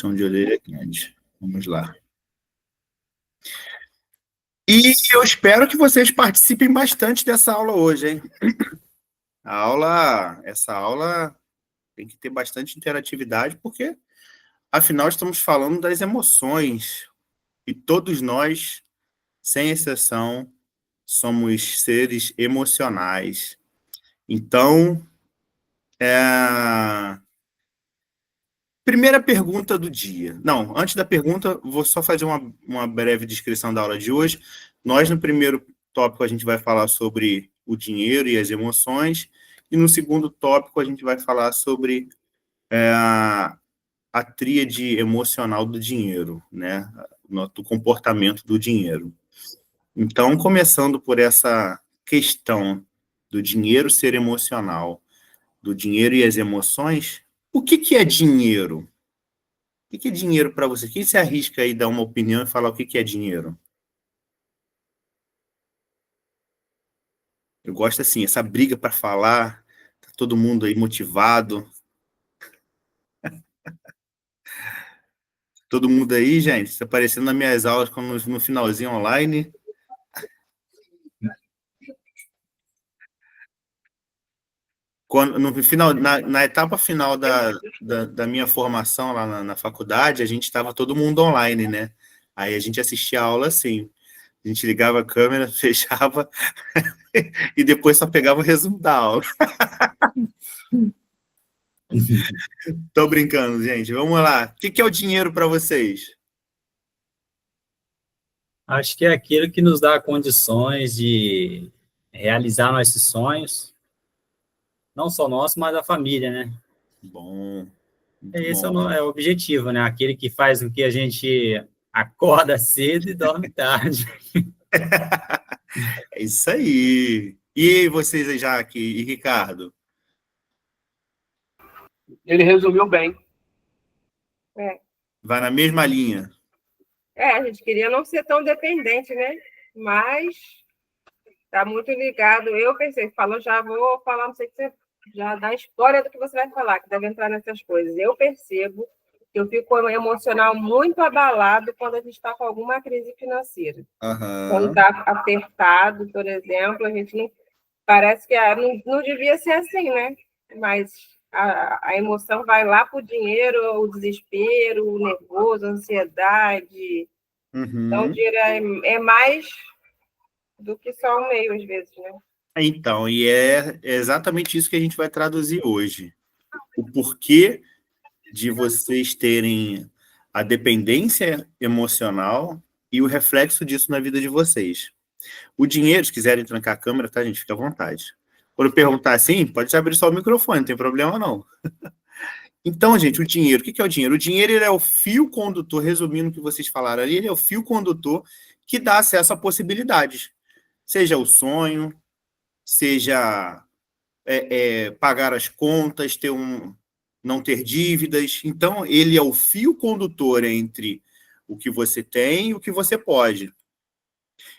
Chão de orelha grande. Vamos lá. E eu espero que vocês participem bastante dessa aula hoje, hein? Essa aula tem que ter bastante interatividade, porque, afinal, estamos falando das emoções. E todos nós, sem exceção, somos seres emocionais. Então, primeira pergunta do dia. Não, antes da pergunta, vou só fazer uma breve descrição da aula de hoje. Nós, no primeiro tópico, a gente vai falar sobre o dinheiro e as emoções, e no segundo tópico, a gente vai falar sobre a tríade emocional do dinheiro, né? Do comportamento do dinheiro. Então, começando por essa questão do dinheiro ser emocional, do dinheiro e as emoções, o que é dinheiro? O que é dinheiro para você? Quem se arrisca aí dar uma opinião e falar o que é dinheiro? Eu gosto assim, essa briga para falar, tá todo mundo aí motivado. Todo mundo aí, gente, está aparecendo nas minhas aulas como no finalzinho online. No final, na etapa final da minha formação lá na faculdade, a gente estava todo mundo online, né? Aí a gente assistia a aula assim. A gente ligava a câmera, fechava e depois só pegava o resumo da aula. Tô brincando, gente. Vamos lá. O que é o dinheiro para vocês? Acho que é aquilo que nos dá condições de realizar nossos sonhos, não só nosso, mas da família, né? Bom, muito Esse bom. é o objetivo, né? Aquele que faz com que a gente acorda cedo e dorme tarde. É isso aí. E vocês aí, Jaque e Ricardo? Ele resumiu bem. Vai na mesma linha. A gente queria não ser tão dependente, né? Mas tá muito ligado. Eu pensei, falou, já vou falar, não sei o que você já dá a história do que você vai falar, que deve entrar nessas coisas. Eu percebo que eu fico emocional muito abalado quando a gente está com alguma crise financeira. Quando está apertado, por exemplo, a gente não... Parece que não devia ser assim, né? Mas a emoção vai lá para o dinheiro, o desespero, o nervoso, a ansiedade. Então, o dinheiro é mais do que só um meio, às vezes, né? Então, e é exatamente isso que a gente vai traduzir hoje. O porquê de vocês terem a dependência emocional e o reflexo disso na vida de vocês. O dinheiro, se quiserem trancar a câmera, tá, gente? Fica à vontade. Quando perguntar assim, pode abrir só o microfone, não tem problema não. Então, gente, o dinheiro, o que é o dinheiro? O dinheiro ele é o fio condutor, resumindo o que vocês falaram ali, ele é o fio condutor que dá acesso a possibilidades. Seja o sonho, seja pagar as contas, não ter dívidas. Então, ele é o fio condutor entre o que você tem e o que você pode.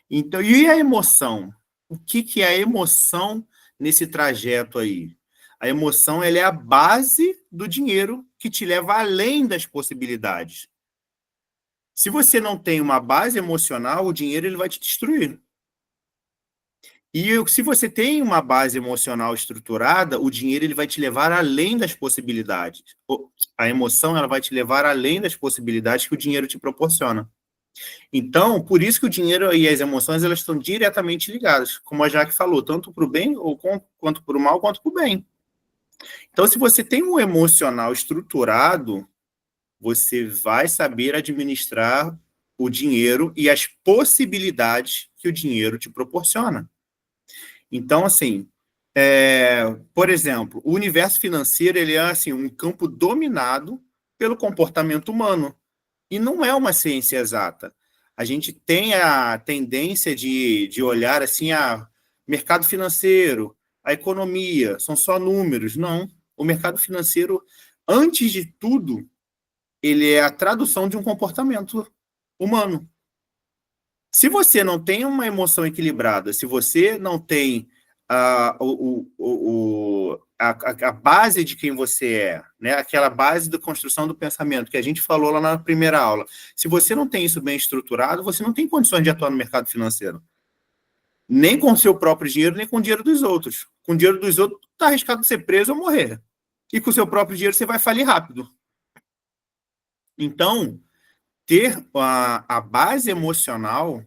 Então, e a emoção? O que é a emoção nesse trajeto aí? A emoção ela é a base do dinheiro que te leva além das possibilidades. Se você não tem uma base emocional, o dinheiro ele vai te destruir. E se você tem uma base emocional estruturada, o dinheiro ele vai te levar além das possibilidades. A emoção ela vai te levar além das possibilidades que o dinheiro te proporciona. Então, por isso que o dinheiro e as emoções elas estão diretamente ligadas, como a Jaque falou, tanto para o bem quanto para o mal, quanto para o bem. Então, se você tem um emocional estruturado, você vai saber administrar o dinheiro e as possibilidades que o dinheiro te proporciona. Então, assim, por exemplo, o universo financeiro ele é assim, um campo dominado pelo comportamento humano. E não é uma ciência exata. A gente tem a tendência de olhar assim, mercado financeiro, a economia, são só números. Não. O mercado financeiro, antes de tudo, ele é a tradução de um comportamento humano. Se você não tem uma emoção equilibrada, se você não tem a base de quem você é, né? Aquela base da construção do pensamento que a gente falou lá na primeira aula. Se você não tem isso bem estruturado, você não tem condições de atuar no mercado financeiro. Nem com o seu próprio dinheiro, nem com o dinheiro dos outros. Com o dinheiro dos outros, está arriscado de ser preso ou morrer. E com o seu próprio dinheiro, você vai falir rápido. Então, ter a base emocional,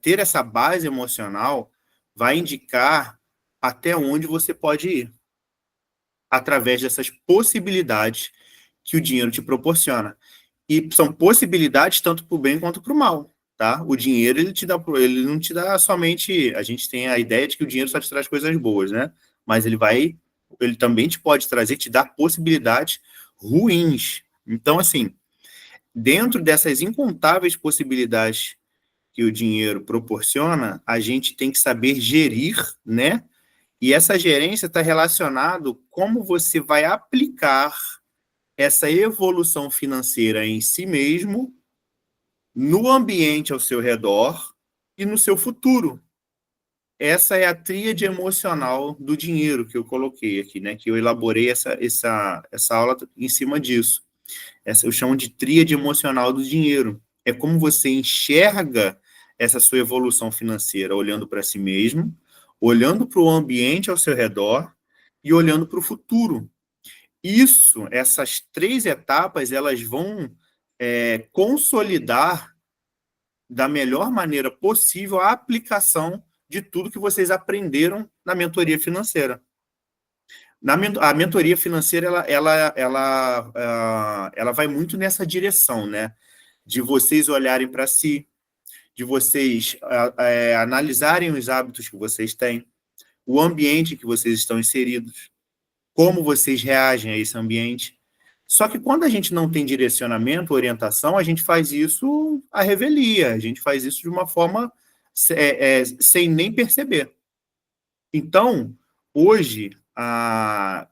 ter essa base emocional vai indicar até onde você pode ir, através dessas possibilidades que o dinheiro te proporciona. E são possibilidades tanto para o bem quanto para o mal, tá? O dinheiro, ele não te dá somente... A gente tem a ideia de que o dinheiro só te traz coisas boas, né? Mas ele também te pode te dar possibilidades ruins. Então, assim, dentro dessas incontáveis possibilidades que o dinheiro proporciona, a gente tem que saber gerir, né? E essa gerência está relacionada como você vai aplicar essa evolução financeira em si mesmo, no ambiente ao seu redor e no seu futuro. Essa é a tríade emocional do dinheiro que eu coloquei aqui, né? Que eu elaborei essa aula em cima disso. Essa eu chamo de tríade emocional do dinheiro. É como você enxerga essa sua evolução financeira olhando para si mesmo, olhando para o ambiente ao seu redor e olhando para o futuro. Essas 3 etapas, elas vão consolidar da melhor maneira possível a aplicação de tudo que vocês aprenderam na mentoria financeira. A mentoria financeira, ela vai muito nessa direção, né? De vocês olharem para si, de vocês analisarem os hábitos que vocês têm, o ambiente que vocês estão inseridos, como vocês reagem a esse ambiente. Só que quando a gente não tem direcionamento, orientação, a gente faz isso à revelia, a gente faz isso de uma forma sem nem perceber. Então, hoje, a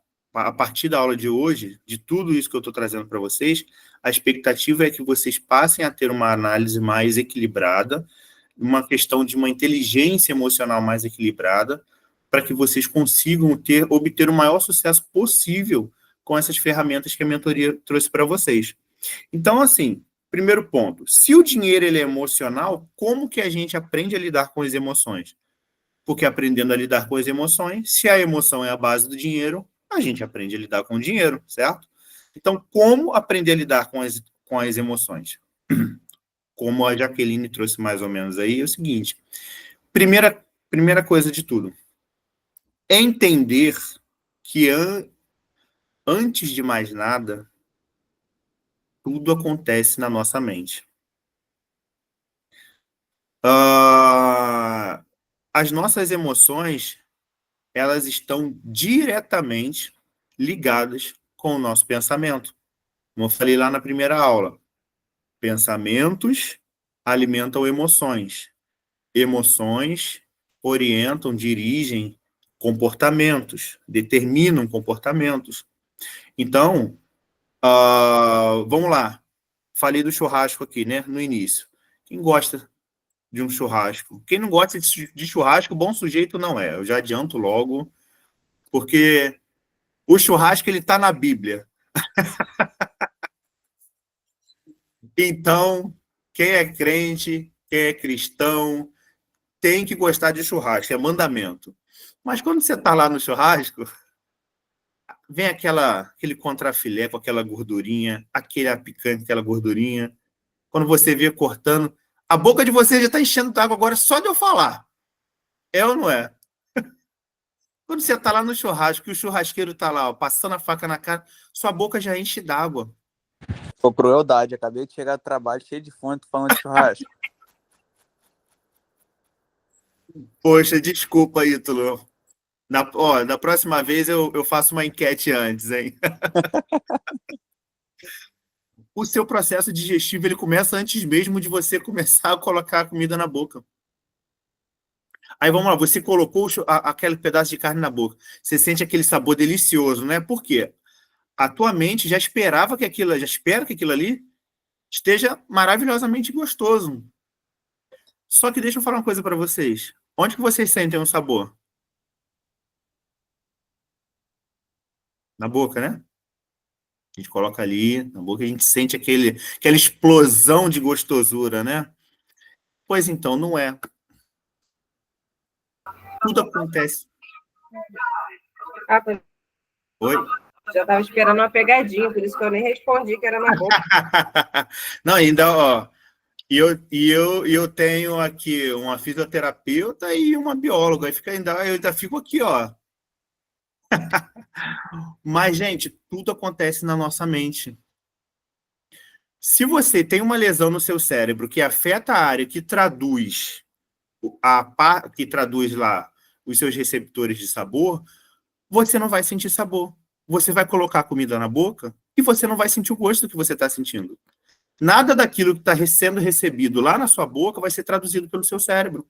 partir da aula de hoje, de tudo isso que eu estou trazendo para vocês, a expectativa é que vocês passem a ter uma análise mais equilibrada, uma questão de uma inteligência emocional mais equilibrada, para que vocês consigam obter o maior sucesso possível com essas ferramentas que a mentoria trouxe para vocês. Então, assim, primeiro ponto, se o dinheiro ele é emocional, como que a gente aprende a lidar com as emoções? Porque aprendendo a lidar com as emoções, se a emoção é a base do dinheiro, a gente aprende a lidar com o dinheiro, certo? Então, como aprender a lidar com as emoções? Como a Jaqueline trouxe mais ou menos aí, é o seguinte. Primeira coisa de tudo, é entender que antes de mais nada, tudo acontece na nossa mente. As nossas emoções, elas estão diretamente ligadas com o nosso pensamento. Como eu falei lá na primeira aula, pensamentos alimentam emoções. Emoções orientam, dirigem comportamentos, determinam comportamentos. Então, vamos lá. Falei do churrasco aqui, né, no início. Quem gosta de um churrasco? Quem não gosta de churrasco, bom sujeito não é. Eu já adianto logo, porque o churrasco, ele está na Bíblia. Então, quem é crente, quem é cristão, tem que gostar de churrasco, é mandamento. Mas quando você está lá no churrasco, vem aquele contrafilé com aquela gordurinha, aquele picanha, aquela gordurinha. Quando você vê cortando, a boca de você já está enchendo d'água agora só de eu falar. É ou não é? Quando você está lá no churrasco e o churrasqueiro está lá, ó, passando a faca na cara, sua boca já enche d'água. Pô, crueldade, acabei de chegar do trabalho cheio de fome, falando de churrasco. Poxa, desculpa, Ítalo. Na próxima vez eu faço uma enquete antes, hein? O seu processo digestivo, ele começa antes mesmo de você começar a colocar a comida na boca. Aí vamos lá, você colocou aquele pedaço de carne na boca. Você sente aquele sabor delicioso, né? Por quê? A tua mente já espera que aquilo ali esteja maravilhosamente gostoso. Só que deixa eu falar uma coisa para vocês. Onde que vocês sentem o sabor? Na boca, né? A gente coloca ali, na boca, a gente sente aquela explosão de gostosura, né? Pois então, não é. Tudo acontece. Ah, pois, Oi? já estava esperando uma pegadinha, por isso que eu nem respondi que era na boca. Não, ainda, ó. E eu tenho aqui uma fisioterapeuta e uma bióloga. Eu ainda fico aqui, ó. Mas, gente, tudo acontece na nossa mente. Se você tem uma lesão no seu cérebro que afeta a área que traduz lá os seus receptores de sabor, você não vai sentir sabor. Você vai colocar a comida na boca e você não vai sentir o gosto que você está sentindo. Nada daquilo que está sendo recebido lá na sua boca vai ser traduzido pelo seu cérebro.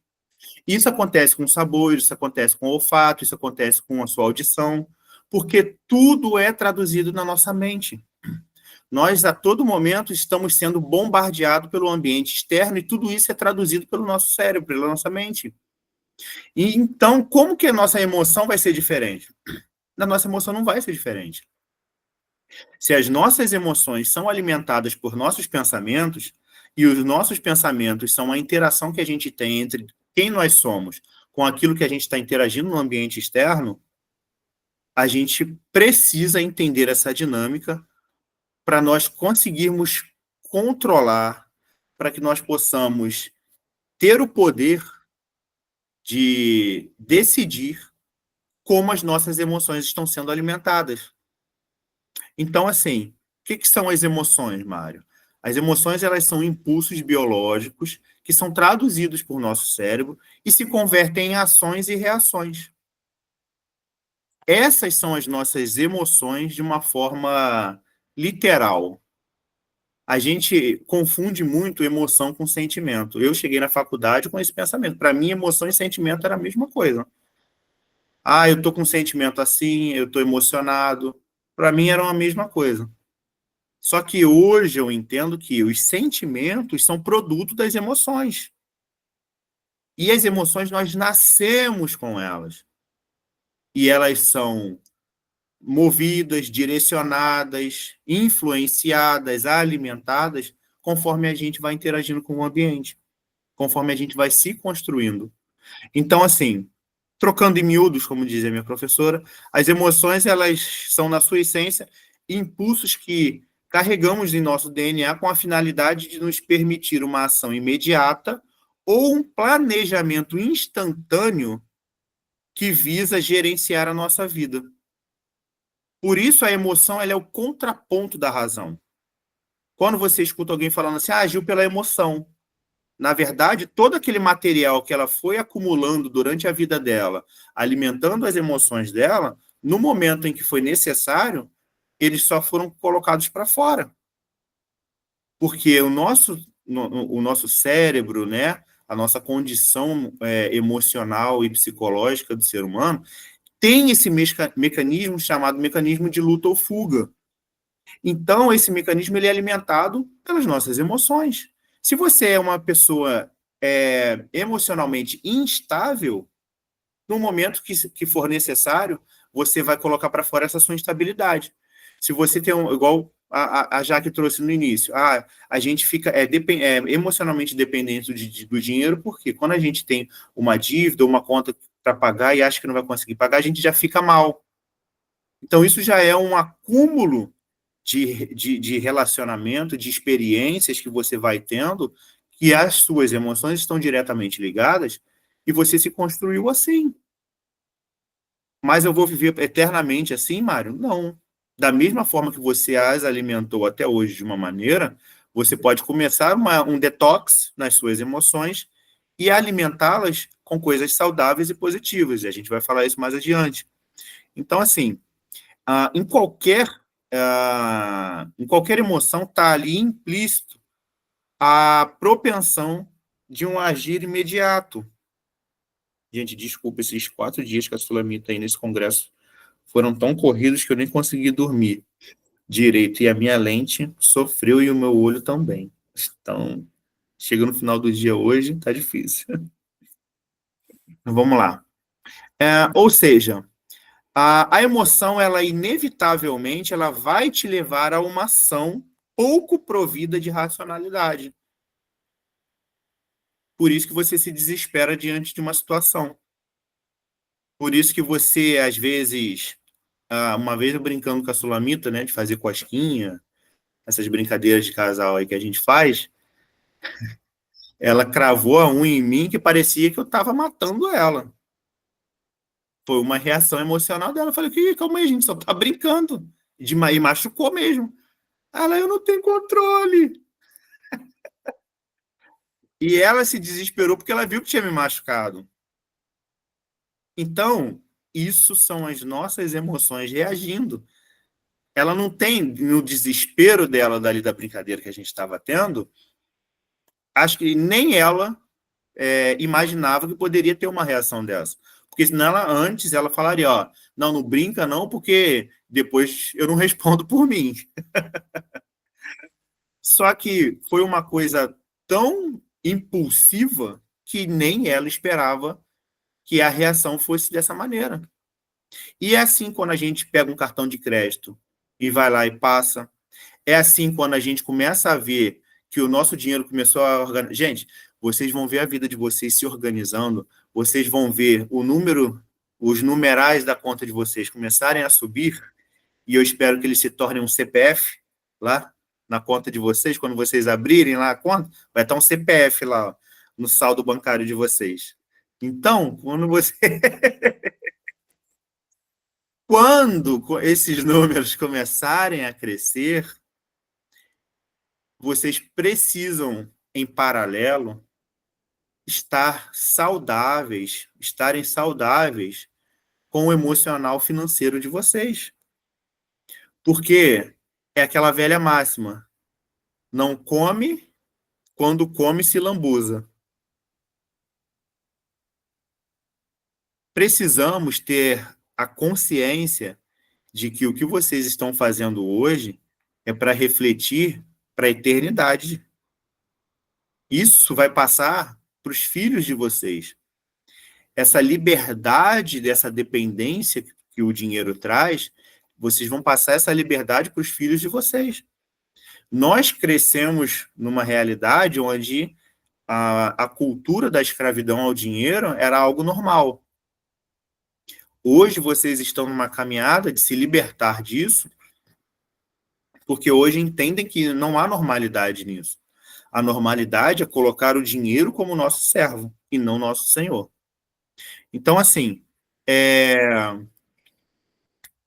Isso acontece com o sabor, isso acontece com o olfato, isso acontece com a sua audição, porque tudo é traduzido na nossa mente. Nós, a todo momento, estamos sendo bombardeados pelo ambiente externo e tudo isso é traduzido pelo nosso cérebro, pela nossa mente. E então, como que a nossa emoção vai ser diferente? A nossa emoção não vai ser diferente. Se as nossas emoções são alimentadas por nossos pensamentos, e os nossos pensamentos são a interação que a gente tem entre quem nós somos com aquilo que a gente está interagindo no ambiente externo, a gente precisa entender essa dinâmica para nós conseguirmos controlar, para que nós possamos ter o poder de decidir como as nossas emoções estão sendo alimentadas. Então, assim, o que são as emoções, Mário? As emoções, elas são impulsos biológicos que são traduzidos por nosso cérebro e se convertem em ações e reações. Essas são as nossas emoções de uma forma literal. A gente confunde muito emoção com sentimento. Eu cheguei na faculdade com esse pensamento. Para mim, emoção e sentimento era a mesma coisa. Ah, eu estou com um sentimento assim, eu estou emocionado. Para mim, era a mesma coisa. Só que hoje eu entendo que os sentimentos são produto das emoções. E as emoções, nós nascemos com elas. E elas são movidas, direcionadas, influenciadas, alimentadas, conforme a gente vai interagindo com o ambiente, conforme a gente vai se construindo. Então, assim, trocando em miúdos, como dizia minha professora, as emoções, elas são, na sua essência, impulsos que carregamos em nosso DNA com a finalidade de nos permitir uma ação imediata ou um planejamento instantâneo que visa gerenciar a nossa vida. Por isso, a emoção, ela é o contraponto da razão. Quando você escuta alguém falando assim, agiu pela emoção, na verdade, todo aquele material que ela foi acumulando durante a vida dela, alimentando as emoções dela, no momento em que foi necessário, eles só foram colocados para fora. Porque o nosso cérebro, né, a nossa condição emocional e psicológica do ser humano, tem esse mecanismo chamado mecanismo de luta ou fuga. Então, esse mecanismo ele é alimentado pelas nossas emoções. Se você é uma pessoa emocionalmente instável, no momento que for necessário, você vai colocar para fora essa sua instabilidade. Se você tem igual a Jaque trouxe no início, a gente fica emocionalmente dependente do dinheiro, porque quando a gente tem uma dívida, uma conta para pagar e acha que não vai conseguir pagar, a gente já fica mal. Então, isso já é um acúmulo de relacionamento, de experiências que você vai tendo, que as suas emoções estão diretamente ligadas, e você se construiu assim. Mas eu vou viver eternamente assim, Mário? Não. Da mesma forma que você as alimentou até hoje de uma maneira, você pode começar um detox nas suas emoções e alimentá-las com coisas saudáveis e positivas. E a gente vai falar isso mais adiante. Então, assim, em qualquer emoção está ali implícito a propensão de um agir imediato. Gente, desculpa, esses 4 dias que a Sulamita aí nesse congresso foram tão corridos que eu nem consegui dormir direito. E a minha lente sofreu e o meu olho também. Então, chega no final do dia hoje, tá difícil. Vamos lá. Ou seja, a emoção, ela inevitavelmente, ela vai te levar a uma ação pouco provida de racionalidade. Por isso que você se desespera diante de uma situação. Por isso que você, às vezes, uma vez eu brincando com a Sulamita, né, de fazer cosquinha, essas brincadeiras de casal aí que a gente faz, ela cravou a unha em mim que parecia que eu estava matando ela. Foi uma reação emocional dela. Eu falei, calma aí, a gente só tá brincando. E machucou mesmo. Ela, eu não tenho controle. E ela se desesperou porque ela viu que tinha me machucado. Então, isso são as nossas emoções reagindo. Ela não tem, no desespero dela, dali da brincadeira que a gente estava tendo, acho que nem ela imaginava que poderia ter uma reação dessa. Porque senão antes ela falaria, ó, não, não brinca não, porque depois eu não respondo por mim. Só que foi uma coisa tão impulsiva que nem ela esperava que a reação fosse dessa maneira. E é assim quando a gente pega um cartão de crédito e vai lá e passa. É assim quando a gente começa a ver que o nosso dinheiro começou a organizar. Gente, vocês vão ver a vida de vocês se organizando, vocês vão ver os numerais da conta de vocês começarem a subir, e eu espero que eles se tornem um CPF lá na conta de vocês. Quando vocês abrirem lá a conta, vai estar um CPF lá, ó, no saldo bancário de vocês. Então, quando esses números começarem a crescer, vocês precisam, em paralelo, estarem saudáveis com o emocional financeiro de vocês. Porque é aquela velha máxima, não come, quando come se lambuza. Precisamos ter a consciência de que o que vocês estão fazendo hoje é para refletir para a eternidade. Isso vai passar para os filhos de vocês. Essa liberdade dessa dependência que o dinheiro traz, vocês vão passar essa liberdade para os filhos de vocês. Nós crescemos numa realidade onde a cultura da escravidão ao dinheiro era algo normal. Hoje vocês estão numa caminhada de se libertar disso, porque hoje entendem que não há normalidade nisso. A normalidade é colocar o dinheiro como nosso servo e não nosso senhor. Então, assim,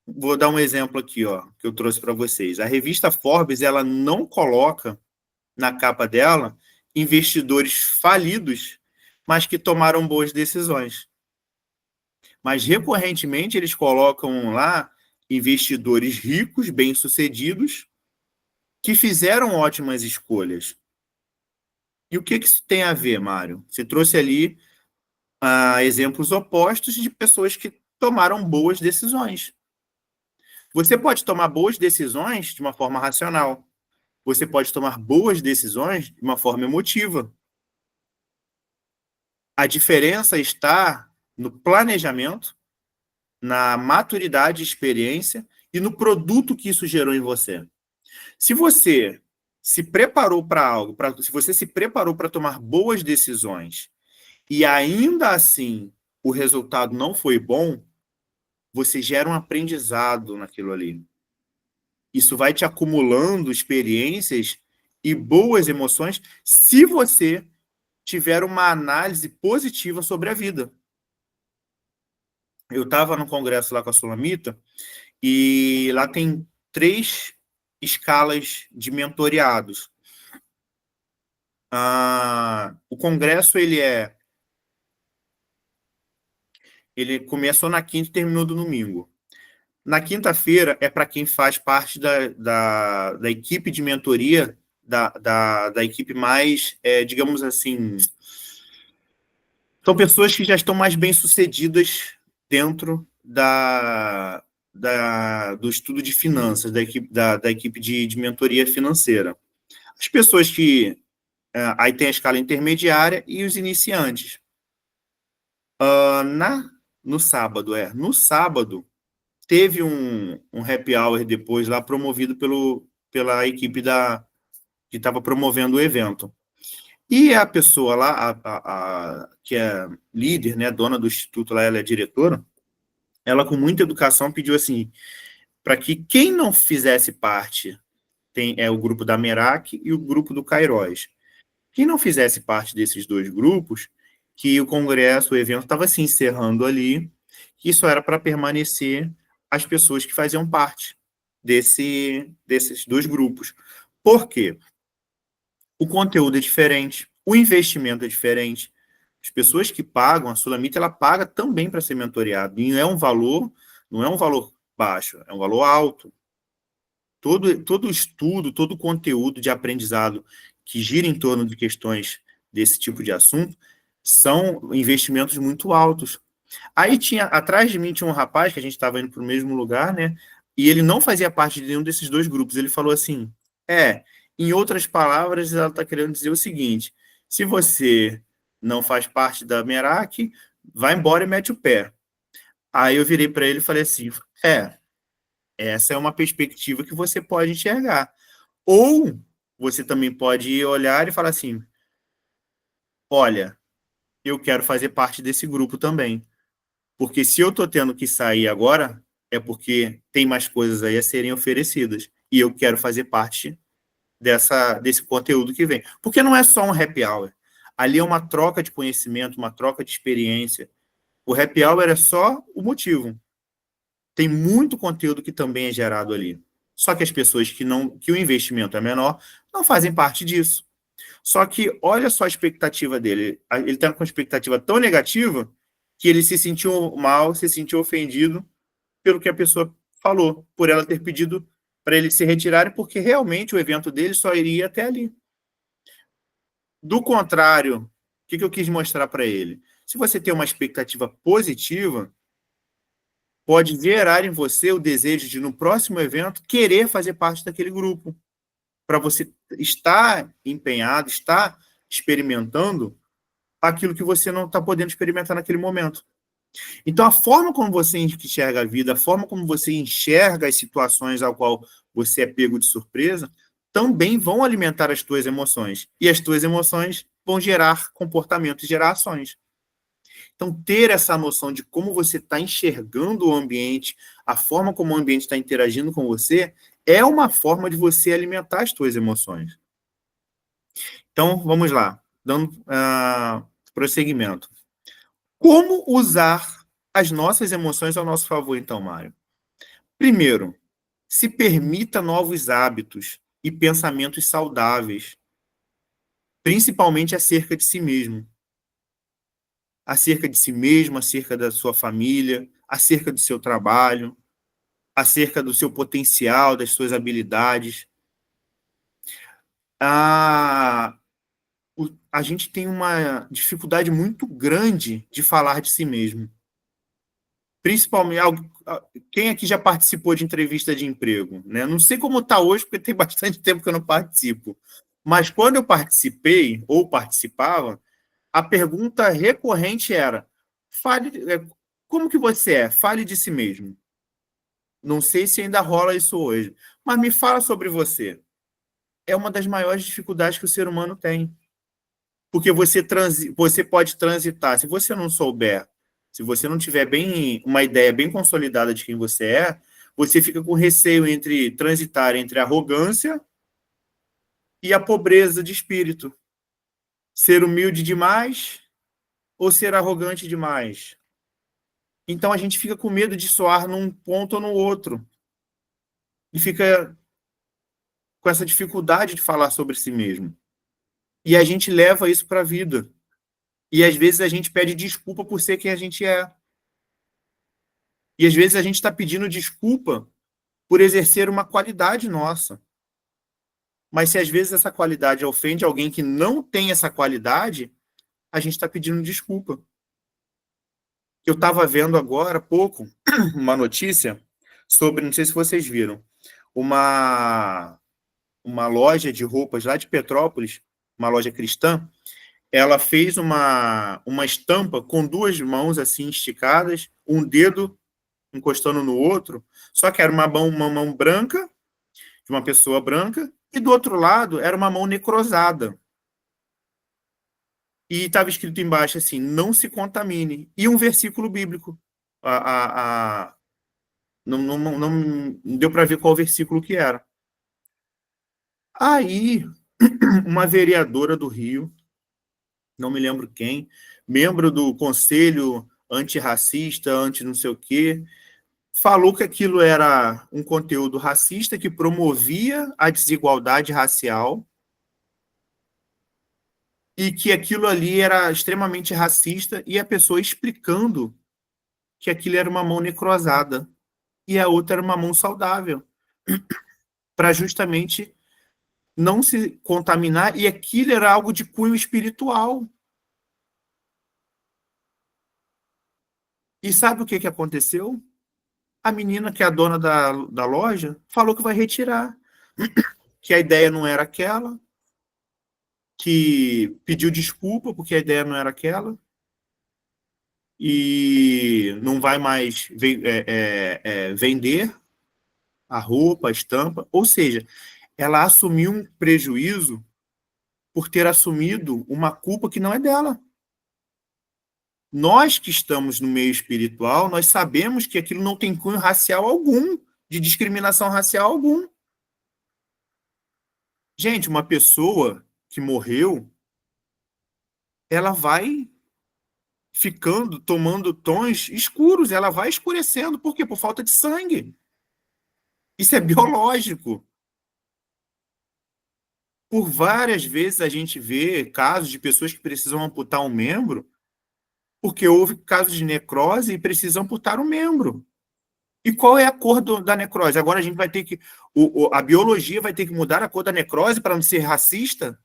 vou dar um exemplo aqui, ó, que eu trouxe para vocês. A revista Forbes, ela não coloca na capa dela investidores falidos, mas que tomaram boas decisões. Mas, recorrentemente, eles colocam lá investidores ricos, bem-sucedidos, que fizeram ótimas escolhas. E o que isso tem a ver, Mário? Você trouxe ali exemplos opostos de pessoas que tomaram boas decisões. Você pode tomar boas decisões de uma forma racional. Você pode tomar boas decisões de uma forma emotiva. A diferença está no planejamento, na maturidade e experiência e no produto que isso gerou em você. Se você se preparou para algo, se você se preparou para tomar boas decisões e ainda assim o resultado não foi bom, você gera um aprendizado naquilo ali. Isso vai te acumulando experiências e boas emoções se você tiver uma análise positiva sobre a vida. Eu estava no congresso lá com a Sulamita e lá tem 3 escalas de mentoreados. O congresso ele começou na quinta e terminou no domingo. Na quinta-feira é para quem faz parte da equipe de mentoria, da equipe mais, digamos assim, são pessoas que já estão mais bem-sucedidas dentro do estudo de finanças, da equipe de mentoria financeira. As pessoas que... aí tem a escala intermediária e os iniciantes. No sábado, No sábado, teve um happy hour depois lá, promovido pela equipe que estava promovendo o evento. E a pessoa lá, que é líder, né, dona do instituto lá, ela é diretora, ela com muita educação pediu assim, para que quem não fizesse parte, é o grupo da Merak e o grupo do Kairos. Quem não fizesse parte desses dois grupos, que o congresso, o evento estava se encerrando ali, que isso era para permanecer as pessoas que faziam parte desses dois grupos. Por quê? O conteúdo é diferente, o investimento é diferente. As pessoas que pagam, a Sulamita, ela paga também para ser mentoreado. E não é um valor baixo, é um valor alto. Todo estudo, todo o conteúdo de aprendizado que gira em torno de questões desse tipo de assunto são investimentos muito altos. Aí atrás de mim tinha um rapaz que a gente estava indo para o mesmo lugar, né? E ele não fazia parte de nenhum desses dois grupos. Ele falou assim: em outras palavras, ela está querendo dizer o seguinte: se você não faz parte da Merak, vai embora e mete o pé. Aí eu virei para ele e falei assim: essa é uma perspectiva que você pode enxergar. Ou você também pode olhar e falar assim: olha, eu quero fazer parte desse grupo também. Porque se eu estou tendo que sair agora, é porque tem mais coisas aí a serem oferecidas. E eu quero fazer parte desse conteúdo que vem. Porque não é só um happy hour. Ali é uma troca de conhecimento, uma troca de experiência. O happy hour é só o motivo. Tem muito conteúdo que também é gerado ali. Só que as pessoas que o investimento é menor não fazem parte disso. Só que olha só a expectativa dele. Ele está com uma expectativa tão negativa que ele se sentiu mal, se sentiu ofendido pelo que a pessoa falou, por ela ter pedido para ele se retirarem, porque realmente o evento dele só iria até ali. Do contrário, o que eu quis mostrar para ele? Se você tem uma expectativa positiva, pode gerar em você o desejo de, no próximo evento, querer fazer parte daquele grupo, para você estar empenhado, estar experimentando aquilo que você não está podendo experimentar naquele momento. Então, a forma como você enxerga a vida, a forma como você enxerga as situações ao qual você é pego de surpresa, também vão alimentar as tuas emoções. E as tuas emoções vão gerar comportamentos, gerar ações. Então, ter essa noção de como você está enxergando o ambiente, a forma como o ambiente está interagindo com você, é uma forma de você alimentar as suas emoções. Então, vamos lá, dando prosseguimento. Como usar as nossas emoções ao nosso favor, então, Mário? Primeiro, se permita novos hábitos e pensamentos saudáveis, principalmente acerca de si mesmo. Acerca de si mesmo, acerca da sua família, acerca do seu trabalho, acerca do seu potencial, das suas habilidades. A gente tem uma dificuldade muito grande de falar de si mesmo. Principalmente, quem aqui já participou de entrevista de emprego? Né? Não sei como está hoje, porque tem bastante tempo que eu não participo. Mas quando eu participei, ou participava, a pergunta recorrente era: como que você é? Fale de si mesmo. Não sei se ainda rola isso hoje, mas me fala sobre você. É uma das maiores dificuldades que o ser humano tem. Porque você pode transitar, se você não souber, se você não tiver uma ideia bem consolidada de quem você fica com receio entre transitar entre a arrogância e a pobreza de espírito. Ser humilde demais ou ser arrogante demais? Então a gente fica com medo de soar num ponto ou no outro. E fica com essa dificuldade de falar sobre si mesmo. E a gente leva isso para a vida. E às vezes a gente pede desculpa por ser quem a gente é. E às vezes a gente está pedindo desculpa por exercer uma qualidade nossa. Mas se às vezes essa qualidade ofende alguém que não tem essa qualidade, a gente está pedindo desculpa. Eu estava vendo agora há pouco uma notícia sobre, não sei se vocês viram, uma loja de roupas lá de Petrópolis, uma loja cristã, ela fez uma estampa com 2 mãos assim esticadas, um dedo encostando no outro, só que era uma mão branca, de uma pessoa branca, e do outro lado era uma mão necrosada. E estava escrito embaixo assim, não se contamine. E um versículo bíblico. Não deu para ver qual versículo que era. Aí, uma vereadora do Rio, não me lembro quem, membro do conselho antirracista, anti não sei o quê, falou que aquilo era um conteúdo racista que promovia a desigualdade racial e que aquilo ali era extremamente racista, e a pessoa explicando que aquilo era uma mão necrosada e a outra era uma mão saudável, para justamente não se contaminar, e aquilo era algo de cunho espiritual. E sabe o que aconteceu? A menina, que é a dona da loja, falou que vai retirar, que a ideia não era aquela, que pediu desculpa porque a ideia não era aquela, e não vai mais vender a roupa, a estampa. Ou seja, ela assumiu um prejuízo por ter assumido uma culpa que não é dela. Nós que estamos no meio espiritual, nós sabemos que aquilo não tem cunho racial algum, de discriminação racial algum. Gente, uma pessoa que morreu, ela vai ficando, tomando tons escuros, ela vai escurecendo. Por quê? Por falta de sangue. Isso é biológico. Por várias vezes a gente vê casos de pessoas que precisam amputar um membro, porque houve casos de necrose e precisam amputar um membro. E qual é a cor da necrose? Agora a gente vai ter que... a biologia vai ter que mudar a cor da necrose para não ser racista?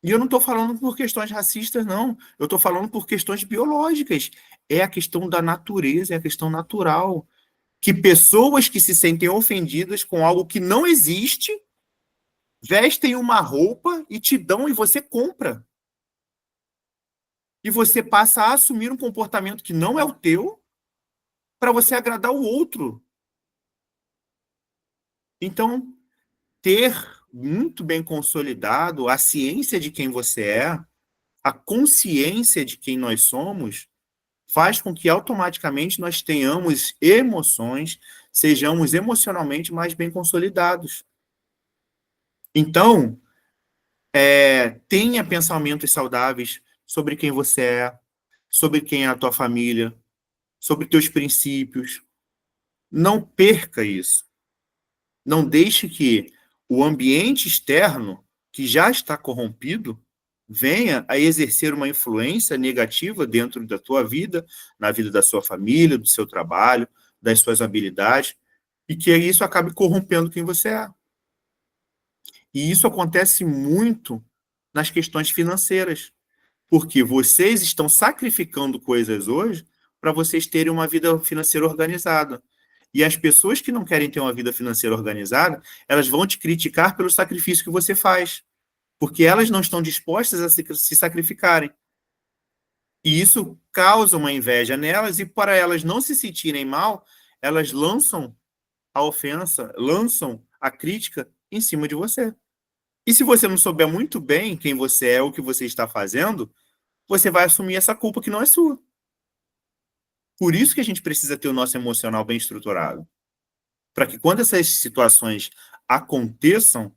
E eu não estou falando por questões racistas, não. Eu estou falando por questões biológicas. É a questão da natureza, é a questão natural. Que pessoas que se sentem ofendidas com algo que não existe vestem uma roupa e te dão, e você compra. E você passa a assumir um comportamento que não é o teu para você agradar o outro. Então, ter muito bem consolidado a ciência de quem você é, a consciência de quem nós somos, faz com que automaticamente nós tenhamos emoções, sejamos emocionalmente mais bem consolidados. Então, tenha pensamentos saudáveis sobre quem você é, sobre quem é a tua família, sobre teus princípios. Não perca isso. Não deixe que o ambiente externo, que já está corrompido, venha a exercer uma influência negativa dentro da tua vida, na vida da sua família, do seu trabalho, das suas habilidades, e que isso acabe corrompendo quem você é. E isso acontece muito nas questões financeiras, porque vocês estão sacrificando coisas hoje para vocês terem uma vida financeira organizada. E as pessoas que não querem ter uma vida financeira organizada, elas vão te criticar pelo sacrifício que você faz, porque elas não estão dispostas a se sacrificarem. E isso causa uma inveja nelas, e para elas não se sentirem mal, elas lançam a ofensa, lançam a crítica em cima de você. E se você não souber muito bem quem você é, o que você está fazendo, você vai assumir essa culpa que não é sua. Por isso que a gente precisa ter o nosso emocional bem estruturado. Para que quando essas situações aconteçam,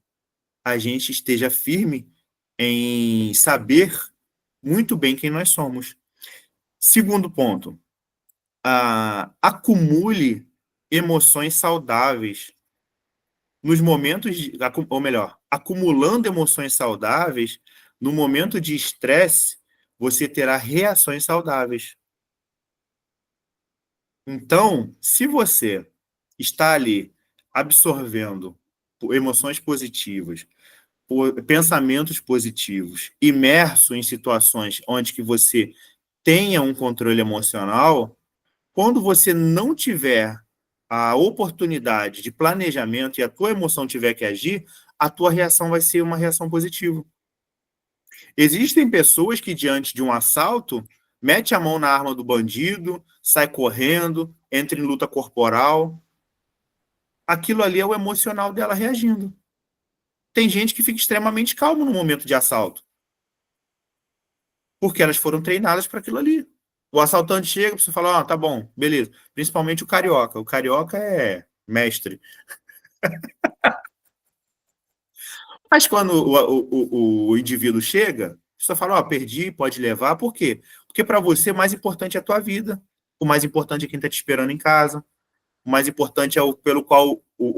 a gente esteja firme em saber muito bem quem nós somos. Segundo ponto, acumule emoções saudáveis nos momentos, ou melhor, acumulando emoções saudáveis, no momento de estresse, você terá reações saudáveis. Então, se você está ali absorvendo emoções positivas, pensamentos positivos, imerso em situações onde que você tenha um controle emocional, quando você não tiver a oportunidade de planejamento e a tua emoção tiver que agir, a tua reação vai ser uma reação positiva. Existem pessoas que, diante de um assalto, mete a mão na arma do bandido, sai correndo, entra em luta corporal. Aquilo ali é o emocional dela reagindo. Tem gente que fica extremamente calmo no momento de assalto, porque elas foram treinadas para aquilo ali. O assaltante chega, você fala, tá bom, beleza. Principalmente o carioca. O carioca é mestre. Mas quando o indivíduo chega, você fala, perdi, pode levar. Por quê? Porque para você o mais importante é a tua vida. O mais importante é quem está te esperando em casa. O mais importante é o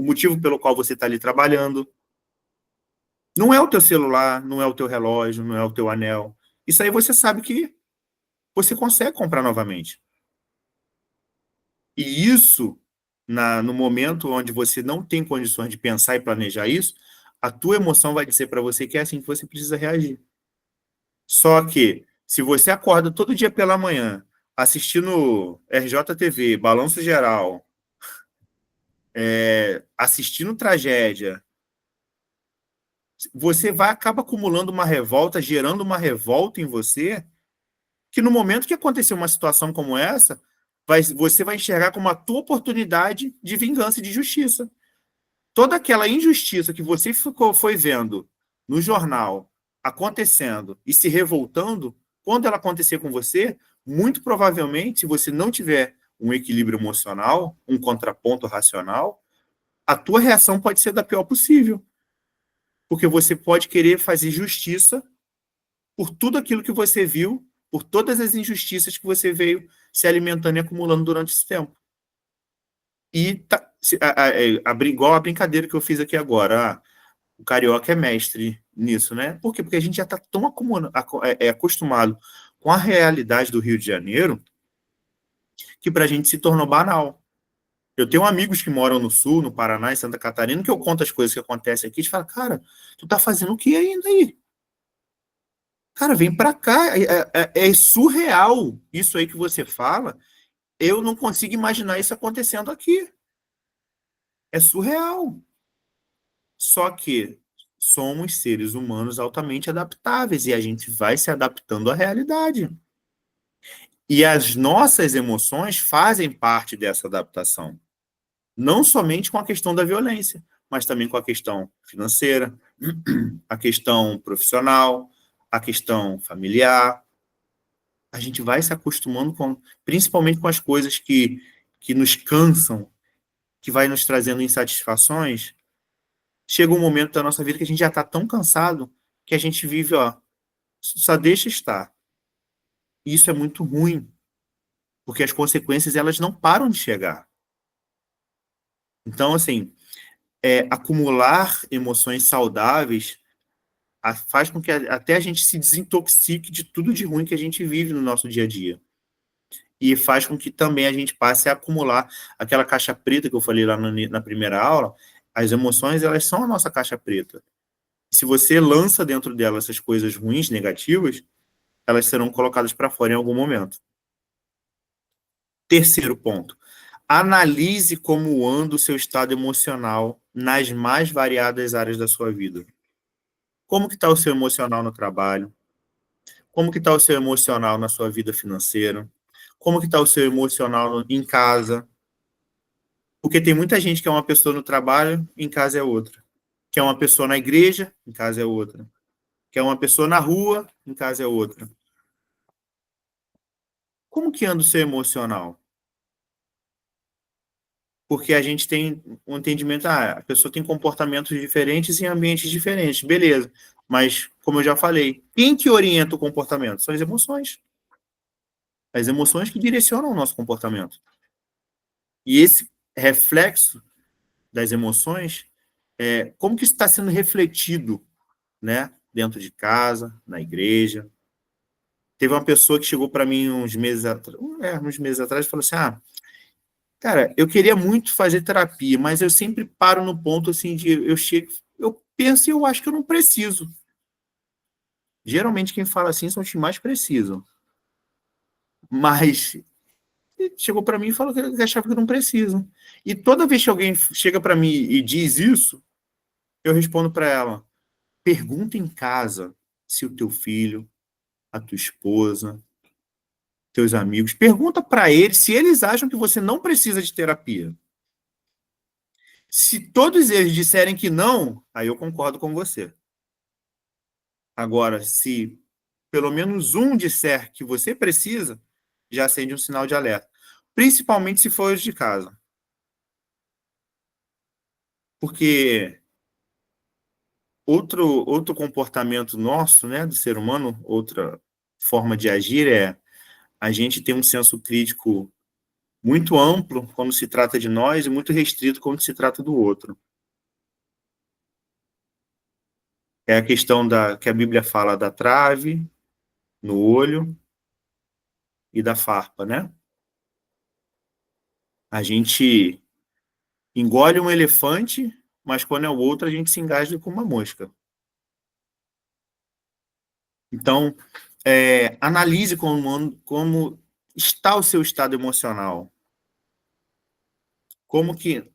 motivo pelo qual você está ali trabalhando. Não é o teu celular, não é o teu relógio, não é o teu anel. Isso aí você sabe que você consegue comprar novamente. E isso, no momento onde você não tem condições de pensar e planejar isso, a tua emoção vai dizer para você que é assim que você precisa reagir. Só que, se você acorda todo dia pela manhã, assistindo RJTV, Balanço Geral, assistindo tragédia, você acaba acumulando uma revolta, gerando uma revolta em você, que no momento que acontecer uma situação como essa, você vai enxergar como a tua oportunidade de vingança e de justiça. Toda aquela injustiça que você foi vendo no jornal acontecendo e se revoltando, quando ela acontecer com você, muito provavelmente, se você não tiver um equilíbrio emocional, um contraponto racional, a tua reação pode ser da pior possível. Porque você pode querer fazer justiça por tudo aquilo que você viu, por todas as injustiças que você veio se alimentando e acumulando durante esse tempo. E igual a brincadeira que eu fiz aqui agora, o carioca é mestre nisso, né? Por quê? Porque a gente já está tão acostumado com a realidade do Rio de Janeiro que para a gente se tornou banal. Eu tenho amigos que moram no Sul, no Paraná, em Santa Catarina, que eu conto as coisas que acontecem aqui e falo, cara, tu tá fazendo o que ainda aí? Cara, vem para cá. É surreal isso aí que você fala. Eu não consigo imaginar isso acontecendo aqui. É surreal. Só que somos seres humanos altamente adaptáveis e a gente vai se adaptando à realidade. E as nossas emoções fazem parte dessa adaptação. Não somente com a questão da violência, mas também com a questão financeira, a questão profissional, a questão familiar. A gente vai se acostumando principalmente com as coisas que nos cansam, que vai nos trazendo insatisfações. Chega um momento da nossa vida que a gente já está tão cansado que a gente vive, só deixa estar. E isso é muito ruim, porque as consequências elas não param de chegar. Então, assim, acumular emoções saudáveis faz com que até a gente se desintoxique de tudo de ruim que a gente vive no nosso dia a dia. E faz com que também a gente passe a acumular aquela caixa preta que eu falei lá na primeira aula. As emoções, elas são a nossa caixa preta. Se você lança dentro dela essas coisas ruins, negativas, elas serão colocadas para fora em algum momento. Terceiro ponto. Analise como anda o seu estado emocional nas mais variadas áreas da sua vida. Como que está o seu emocional no trabalho? Como que está o seu emocional na sua vida financeira? Como que está o seu emocional em casa? Porque tem muita gente que é uma pessoa no trabalho, em casa é outra. Que é uma pessoa na igreja, em casa é outra. Que é uma pessoa na rua, em casa é outra. Como que anda o seu emocional? Porque a gente tem um entendimento, a pessoa tem comportamentos diferentes em ambientes diferentes, beleza. Mas, como eu já falei, quem que orienta o comportamento? São as emoções. As emoções que direcionam o nosso comportamento. E esse reflexo das emoções, como que isso está sendo refletido, né? Dentro de casa, na igreja. Teve uma pessoa que chegou para mim uns meses atrás e falou assim, cara, eu queria muito fazer terapia, mas eu sempre paro no ponto assim de eu penso e eu acho que eu não preciso. Geralmente quem fala assim são os que mais precisam. Mas chegou para mim e falou que achava que eu não preciso. E toda vez que alguém chega para mim e diz isso, eu respondo para ela: pergunta em casa se o teu filho, a tua esposa, teus amigos, pergunta para eles se eles acham que você não precisa de terapia. Se todos eles disserem que não, aí eu concordo com você. Agora, se pelo menos um disser que você precisa, já acende um sinal de alerta. Principalmente se for de casa. Porque outro comportamento nosso, né, do ser humano, outra forma de agir é a gente tem um senso crítico muito amplo quando se trata de nós e muito restrito quando se trata do outro. É a questão que a Bíblia fala da trave no olho e da farpa, né? A gente engole um elefante, mas quando é o outro a gente se engasga com uma mosca. Então, analise como está o seu estado emocional. Como que,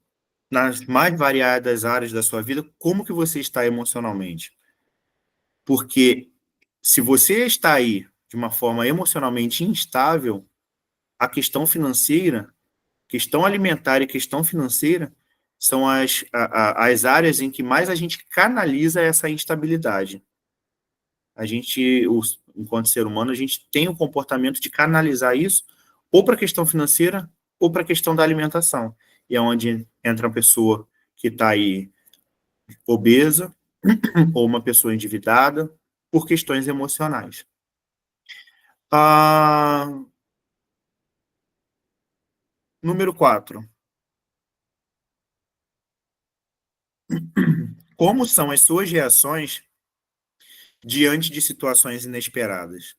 nas mais variadas áreas da sua vida, como que você está emocionalmente? Porque se você está aí de uma forma emocionalmente instável, a questão financeira, questão alimentar e questão financeira são as áreas em que mais a gente canaliza essa instabilidade. A gente, enquanto ser humano, a gente tem o comportamento de canalizar isso ou para a questão financeira ou para a questão da alimentação. E é onde entra uma pessoa que está aí obesa ou uma pessoa endividada por questões emocionais. Número 4. Como são as suas reações diante de situações inesperadas?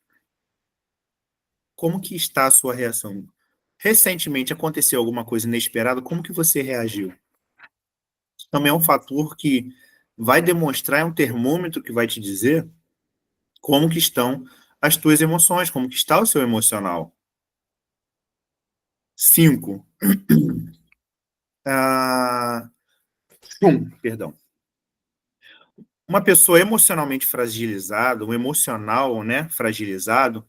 Como que está a sua reação? Recentemente aconteceu alguma coisa inesperada, como que você reagiu? Também é um fator que vai demonstrar, é um termômetro que vai te dizer como que estão as tuas emoções, como que está o seu emocional. 5. Perdão. Uma pessoa emocionalmente fragilizada, um emocional, né, fragilizado,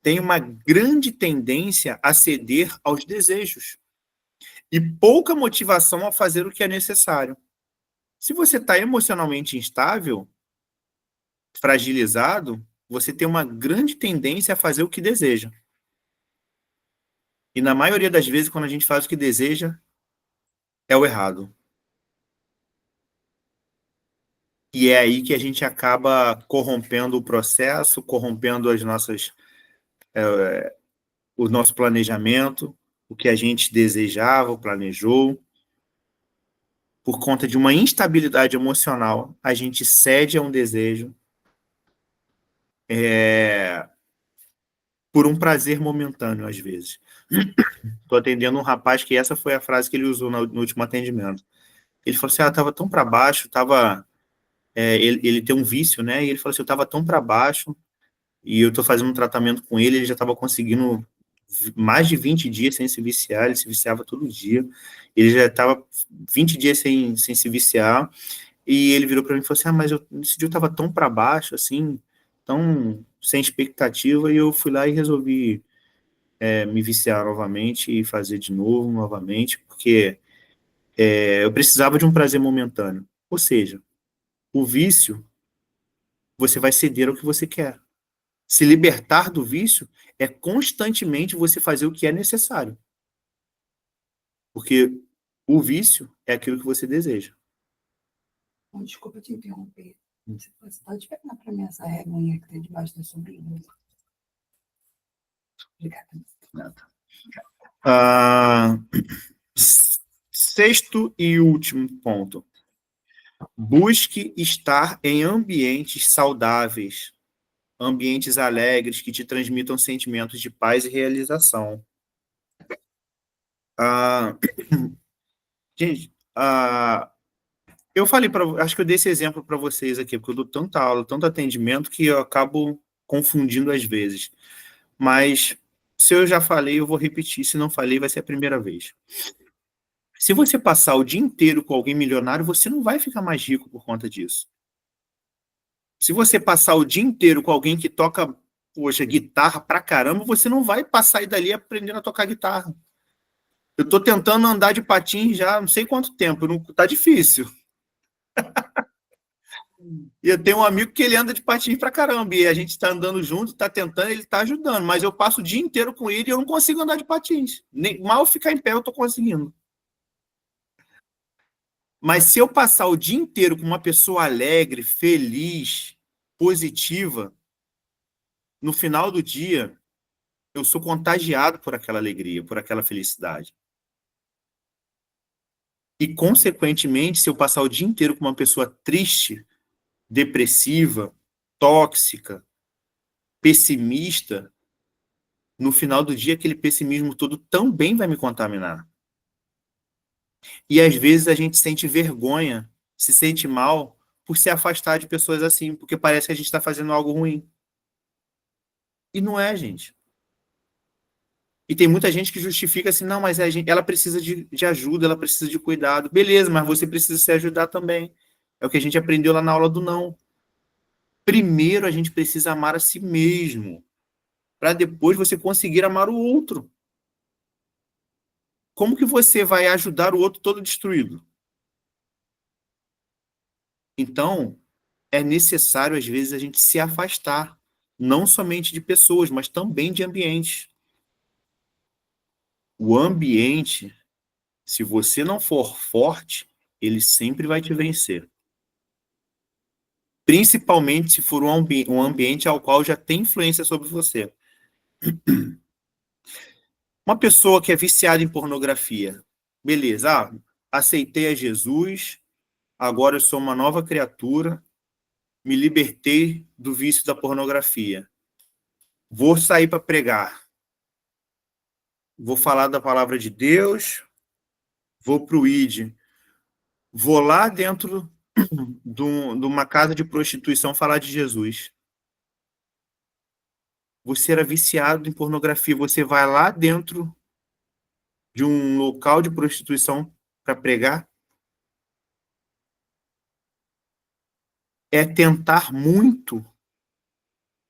tem uma grande tendência a ceder aos desejos e pouca motivação a fazer o que é necessário. Se você está emocionalmente instável, fragilizado, você tem uma grande tendência a fazer o que deseja. E na maioria das vezes, quando a gente faz o que deseja, é o errado. E é aí que a gente acaba corrompendo o processo, corrompendo o nosso planejamento, o que a gente desejava, planejou. Por conta de uma instabilidade emocional, a gente cede a um desejo por um prazer momentâneo, às vezes. Estou atendendo um rapaz que essa foi a frase que ele usou no último atendimento. Ele falou assim, estava tão para baixo, ele tem um vício, né? E ele falou assim, eu estava tão para baixo, e eu estou fazendo um tratamento com ele já estava conseguindo mais de 20 dias sem se viciar, ele se viciava todo dia, ele já estava 20 dias sem se viciar, e ele virou para mim e falou assim, mas esse dia eu estava tão para baixo, assim, tão sem expectativa, e eu fui lá e resolvi me viciar novamente e fazer de novo, novamente, porque eu precisava de um prazer momentâneo. Ou seja, o vício, você vai ceder ao que você quer. Se libertar do vício é constantemente você fazer o que é necessário. Porque o vício é aquilo que você deseja. Desculpa te interromper. Você pode pegar para mim essa reguinha que está debaixo da sobrinha? Obrigada. Sexto e último ponto. Busque estar em ambientes saudáveis, ambientes alegres que te transmitam sentimentos de paz e realização. Gente, eu falei acho que eu dei esse exemplo para vocês aqui, porque eu dou tanta aula, tanto atendimento, que eu acabo confundindo às vezes. Mas se eu já falei, eu vou repetir. Se não falei, vai ser a primeira vez. Se você passar o dia inteiro com alguém milionário, você não vai ficar mais rico por conta disso. Se você passar o dia inteiro com alguém que toca, poxa, guitarra pra caramba, você não vai passar dali aprendendo a tocar guitarra. Eu tô tentando andar de patins já não sei quanto tempo, não, tá difícil. E eu tenho um amigo que ele anda de patins pra caramba, e a gente tá andando junto, tá tentando, ele tá ajudando, mas eu passo o dia inteiro com ele e eu não consigo andar de patins. Nem, mal ficar em pé eu tô conseguindo. Mas se eu passar o dia inteiro com uma pessoa alegre, feliz, positiva, no final do dia, eu sou contagiado por aquela alegria, por aquela felicidade. E, consequentemente, se eu passar o dia inteiro com uma pessoa triste, depressiva, tóxica, pessimista, no final do dia, aquele pessimismo todo também vai me contaminar. E, às vezes, a gente sente vergonha, se sente mal por se afastar de pessoas assim, porque parece que a gente está fazendo algo ruim. E não é, gente. E tem muita gente que justifica assim, não, mas ela precisa de ajuda, ela precisa de cuidado. Beleza, mas você precisa se ajudar também. É o que a gente aprendeu lá na aula do não. Primeiro a gente precisa amar a si mesmo, para depois você conseguir amar o outro. Como que você vai ajudar o outro todo destruído? Então, é necessário, às vezes, a gente se afastar, não somente de pessoas, mas também de ambientes. O ambiente, se você não for forte, ele sempre vai te vencer. Principalmente se for um ambiente ao qual já tem influência sobre você. Uma pessoa que é viciada em pornografia, beleza, aceitei a Jesus, agora eu sou uma nova criatura, me libertei do vício da pornografia. Vou sair para pregar. Vou falar da palavra de Deus, vou para o ID. Vou lá dentro de uma casa de prostituição falar de Jesus. Você era viciado em pornografia, você vai lá dentro de um local de prostituição para pregar? É tentar muito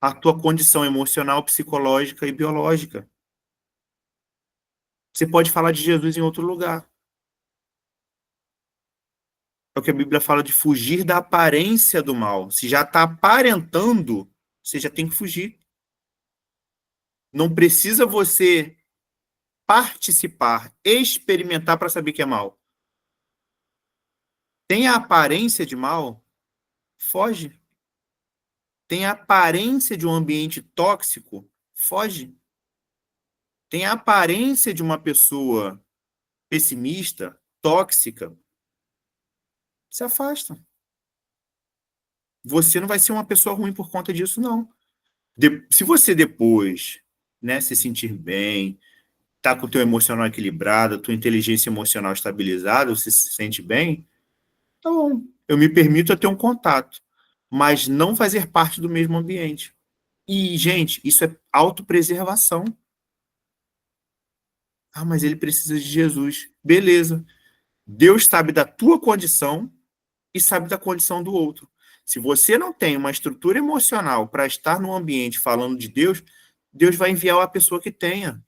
a tua condição emocional, psicológica e biológica. Você pode falar de Jesus em outro lugar. É o que a Bíblia fala de fugir da aparência do mal. Se já está aparentando, você já tem que fugir. Não precisa você participar, experimentar para saber que é mal. Tem a aparência de mal? Foge. Tem a aparência de um ambiente tóxico? Foge. Tem a aparência de uma pessoa pessimista, tóxica? Se afasta. Você não vai ser uma pessoa ruim por conta disso, não. Se você depois, né, se sentir bem, tá com o teu emocional equilibrado, a tua inteligência emocional estabilizada, você se sente bem, então eu me permito a ter um contato, mas não fazer parte do mesmo ambiente. E, gente, isso é autopreservação. Ah, mas ele precisa de Jesus. Beleza. Deus sabe da tua condição e sabe da condição do outro. Se você não tem uma estrutura emocional para estar no ambiente falando de Deus, Deus vai enviar uma pessoa que tenha.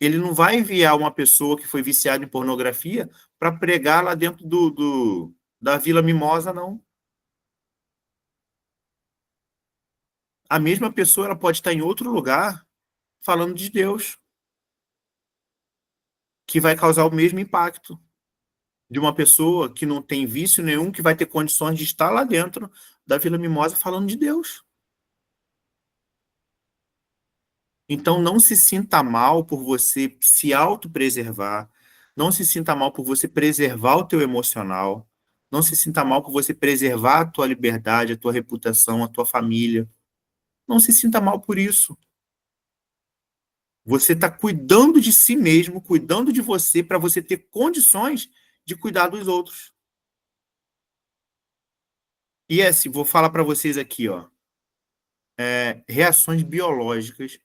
Ele não vai enviar uma pessoa que foi viciada em pornografia para pregar lá dentro da Vila Mimosa, não. A mesma pessoa ela pode estar em outro lugar falando de Deus, que vai causar o mesmo impacto de uma pessoa que não tem vício nenhum, que vai ter condições de estar lá dentro da Vila Mimosa falando de Deus. Então, não se sinta mal por você se autopreservar, não se sinta mal por você preservar o teu emocional, não se sinta mal por você preservar a tua liberdade, a tua reputação, a tua família. Não se sinta mal por isso. Você está cuidando de si mesmo, cuidando de você, para você ter condições de cuidar dos outros. E assim, vou falar para vocês aqui, ó, reações biológicas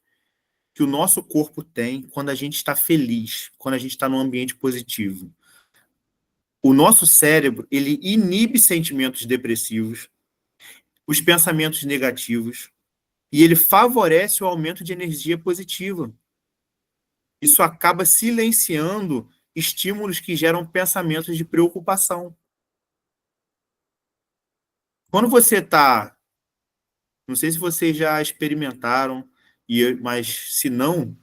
que o nosso corpo tem quando a gente está feliz, quando a gente está num ambiente positivo. O nosso cérebro, ele inibe sentimentos depressivos, os pensamentos negativos e ele favorece o aumento de energia positiva. Isso acaba silenciando estímulos que geram pensamentos de preocupação. Quando você está... Não sei se vocês já experimentaram, mas se não,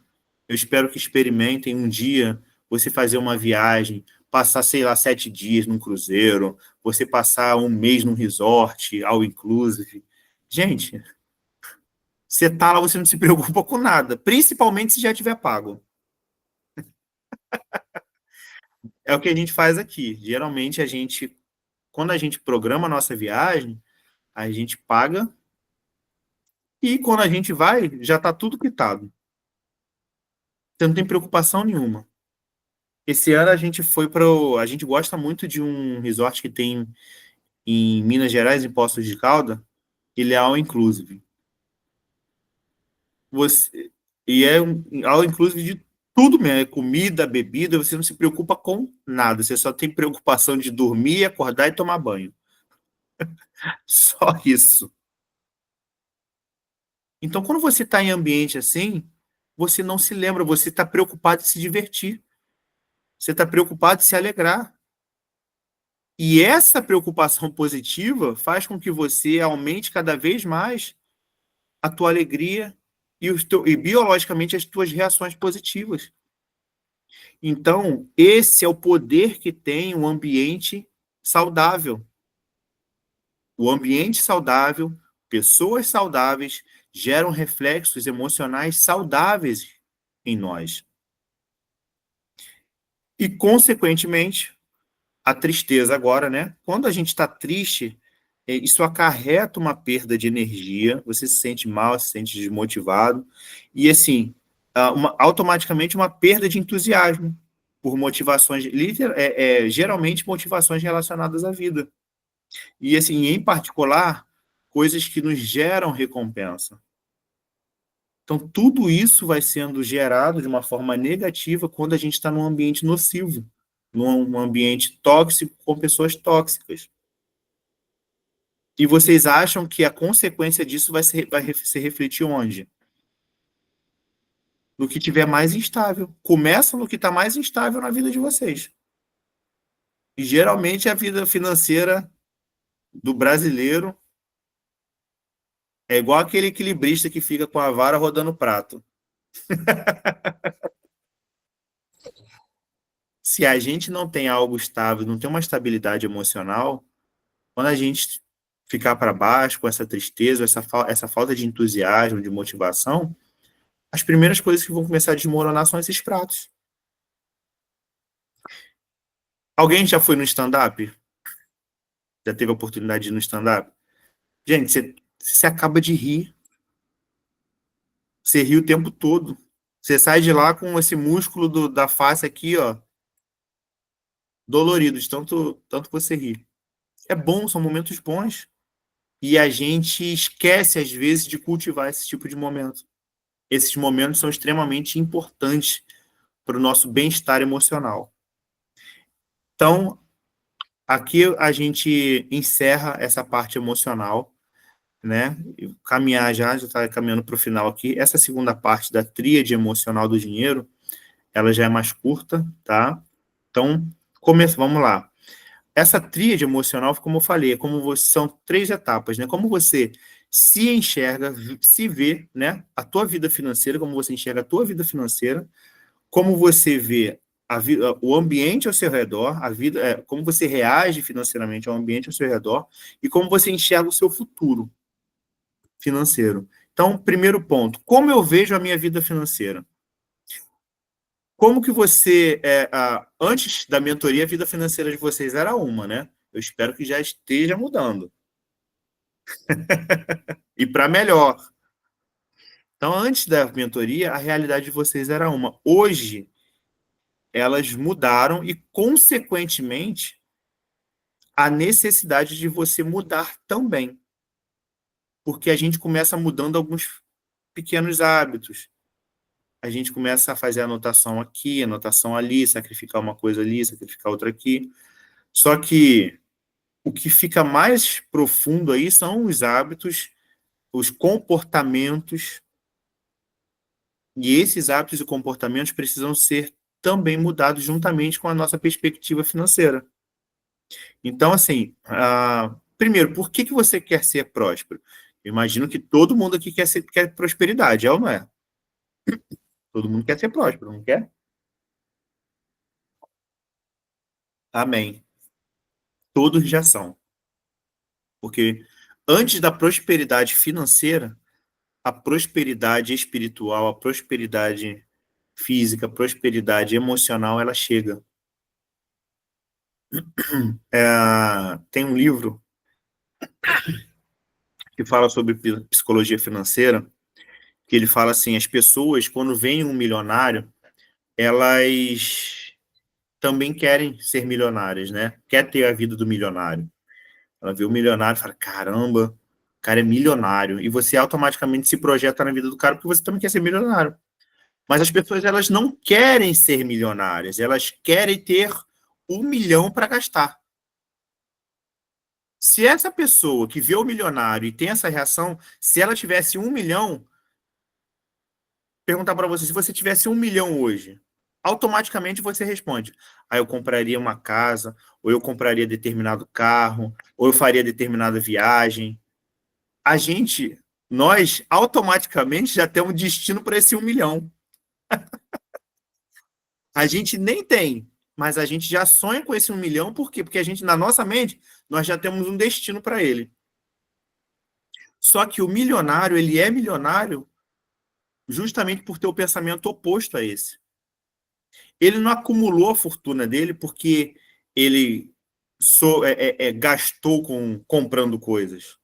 eu espero que experimentem um dia você fazer uma viagem, passar, sei lá, 7 dias num cruzeiro, você passar um mês num resort, all inclusive. Gente, você tá lá, você não se preocupa com nada, principalmente se já tiver pago. É o que a gente faz aqui. Geralmente, quando a gente programa a nossa viagem, a gente paga e quando a gente vai, já está tudo quitado. Então, não tem preocupação nenhuma. Esse ano a gente foi para a gente gosta muito de um resort que tem em Minas Gerais, em Poços de Caldas, ele é all inclusive. E é all inclusive de tudo mesmo, é comida, bebida, você não se preocupa com nada, você só tem preocupação de dormir, acordar e tomar banho. Só isso. Então, quando você está em ambiente assim, você não se lembra, você está preocupado em se divertir, você está preocupado em se alegrar. E essa preocupação positiva faz com que você aumente cada vez mais a tua alegria e biologicamente as tuas reações positivas. Então, esse é o poder que tem o ambiente saudável. O ambiente saudável, pessoas saudáveis, geram reflexos emocionais saudáveis em nós. E, consequentemente, a tristeza agora, né? Quando a gente está triste, isso acarreta uma perda de energia, você se sente mal, se sente desmotivado, e assim, automaticamente uma perda de entusiasmo por motivações, geralmente motivações relacionadas à vida. E assim, em particular, coisas que nos geram recompensa. Então, tudo isso vai sendo gerado de uma forma negativa quando a gente está num ambiente nocivo, num ambiente tóxico com pessoas tóxicas. E vocês acham que a consequência disso vai se refletir onde? No que tiver mais instável. Começa no que está mais instável na vida de vocês. E geralmente a vida financeira do brasileiro é igual aquele equilibrista que fica com a vara rodando o prato. Se a gente não tem algo estável, não tem uma estabilidade emocional, quando a gente ficar para baixo com essa tristeza, essa falta de entusiasmo, de motivação, as primeiras coisas que vão começar a desmoronar são esses pratos. Alguém já foi no stand-up? Já teve a oportunidade de ir no stand-up? Gente, você acaba de rir. Você ri o tempo todo. Você sai de lá com esse músculo da face aqui, ó, dolorido, de tanto você rir. É bom, são momentos bons. E a gente esquece, às vezes, de cultivar esse tipo de momento. Esses momentos são extremamente importantes para o nosso bem-estar emocional. Então, aqui a gente encerra essa parte emocional, né? Caminhar já está caminhando para o final aqui. Essa segunda parte da tríade emocional do dinheiro, ela já é mais curta, tá? Então, vamos lá. Essa tríade emocional, como eu falei, são 3 etapas, né? Como você se enxerga, se vê, né? A tua vida financeira, como você enxerga a tua vida financeira, como você vê o ambiente ao seu redor, como você reage financeiramente ao ambiente ao seu redor e como você enxerga o seu futuro financeiro. Então, primeiro ponto, como eu vejo a minha vida financeira? Como que você, antes da mentoria, a vida financeira de vocês era uma, né? Eu espero que já esteja mudando. E para melhor. Então, antes da mentoria, a realidade de vocês era uma. Hoje, elas mudaram e, consequentemente, a necessidade de você mudar também. Porque a gente começa mudando alguns pequenos hábitos. A gente começa a fazer anotação aqui, anotação ali, sacrificar uma coisa ali, sacrificar outra aqui. Só que o que fica mais profundo aí são os hábitos, os comportamentos, e esses hábitos e comportamentos precisam ser também mudados juntamente com a nossa perspectiva financeira. Então, assim, primeiro, por que você quer ser próspero? Eu imagino que todo mundo aqui quer prosperidade, é ou não é? Todo mundo quer ser próspero, não quer? Amém. Todos já são. Porque antes da prosperidade financeira, a prosperidade espiritual, a prosperidade física, a prosperidade emocional, ela chega. Tem um livro que fala sobre psicologia financeira, que ele fala assim, as pessoas, quando veem um milionário, elas também querem ser milionárias, né? Quer ter a vida do milionário. Ela vê o milionário e fala, caramba, o cara é milionário. E você automaticamente se projeta na vida do cara porque você também quer ser milionário. Mas as pessoas, elas não querem ser milionárias, elas querem ter 1 milhão para gastar. Se essa pessoa que vê o milionário e tem essa reação, se ela tivesse 1 milhão, perguntar para você, se você tivesse 1 milhão hoje, automaticamente você responde, eu compraria uma casa, ou eu compraria determinado carro, ou eu faria determinada viagem. Nós automaticamente já temos um destino para esse 1 milhão. A gente nem tem, mas a gente já sonha com esse 1 milhão, por quê? Porque a gente, na nossa mente, nós já temos um destino para ele. Só que o milionário, ele é milionário justamente por ter o pensamento oposto a esse. Ele não acumulou a fortuna dele porque ele gastou comprando coisas.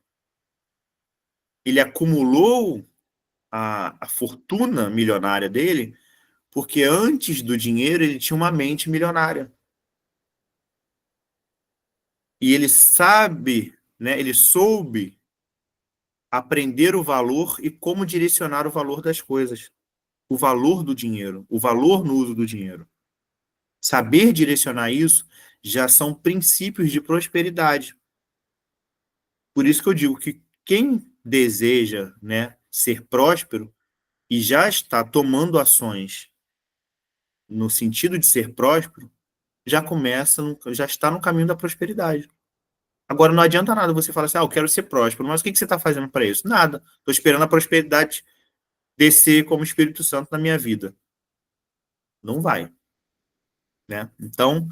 Ele acumulou a fortuna milionária dele porque antes do dinheiro ele tinha uma mente milionária. E ele sabe, né, ele soube aprender o valor e como direcionar o valor das coisas. O valor do dinheiro, o valor no uso do dinheiro. Saber direcionar isso já são princípios de prosperidade. Por isso que eu digo que quem deseja, né, ser próspero e já está tomando ações no sentido de ser próspero, já está no caminho da prosperidade. Agora, não adianta nada você falar assim, eu quero ser próspero, mas o que você está fazendo para isso? Nada. Estou esperando a prosperidade descer como Espírito Santo na minha vida. Não vai. Né? Então,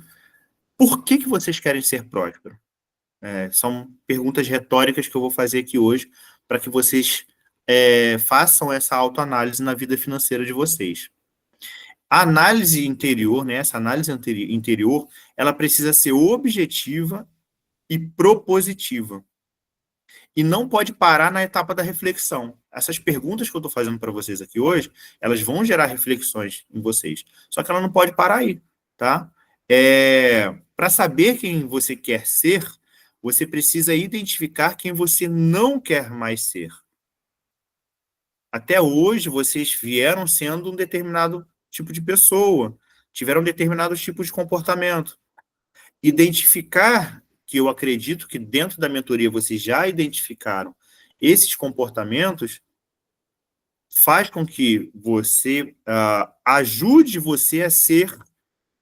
por que vocês querem ser prósperos? São perguntas retóricas que eu vou fazer aqui hoje para que vocês façam essa autoanálise na vida financeira de vocês. A análise interior, né, essa análise interior, ela precisa ser objetiva e propositiva. E não pode parar na etapa da reflexão. Essas perguntas que eu estou fazendo para vocês aqui hoje, elas vão gerar reflexões em vocês. Só que ela não pode parar aí, tá? Para saber quem você quer ser, você precisa identificar quem você não quer mais ser. Até hoje, vocês vieram sendo um determinado tipo de pessoa, tiveram determinados tipos de comportamento. Identificar, que eu acredito que dentro da mentoria vocês já identificaram esses comportamentos, faz com que você ajude você a ser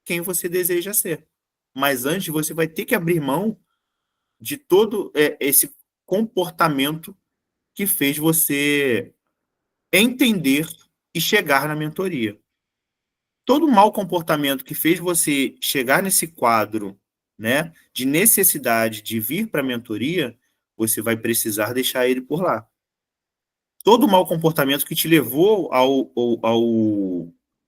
quem você deseja ser. Mas antes você vai ter que abrir mão de todo esse comportamento que fez você entender e chegar na mentoria. Todo mau comportamento que fez você chegar nesse quadro, né, de necessidade de vir para a mentoria, você vai precisar deixar ele por lá. Todo mau comportamento que te levou ao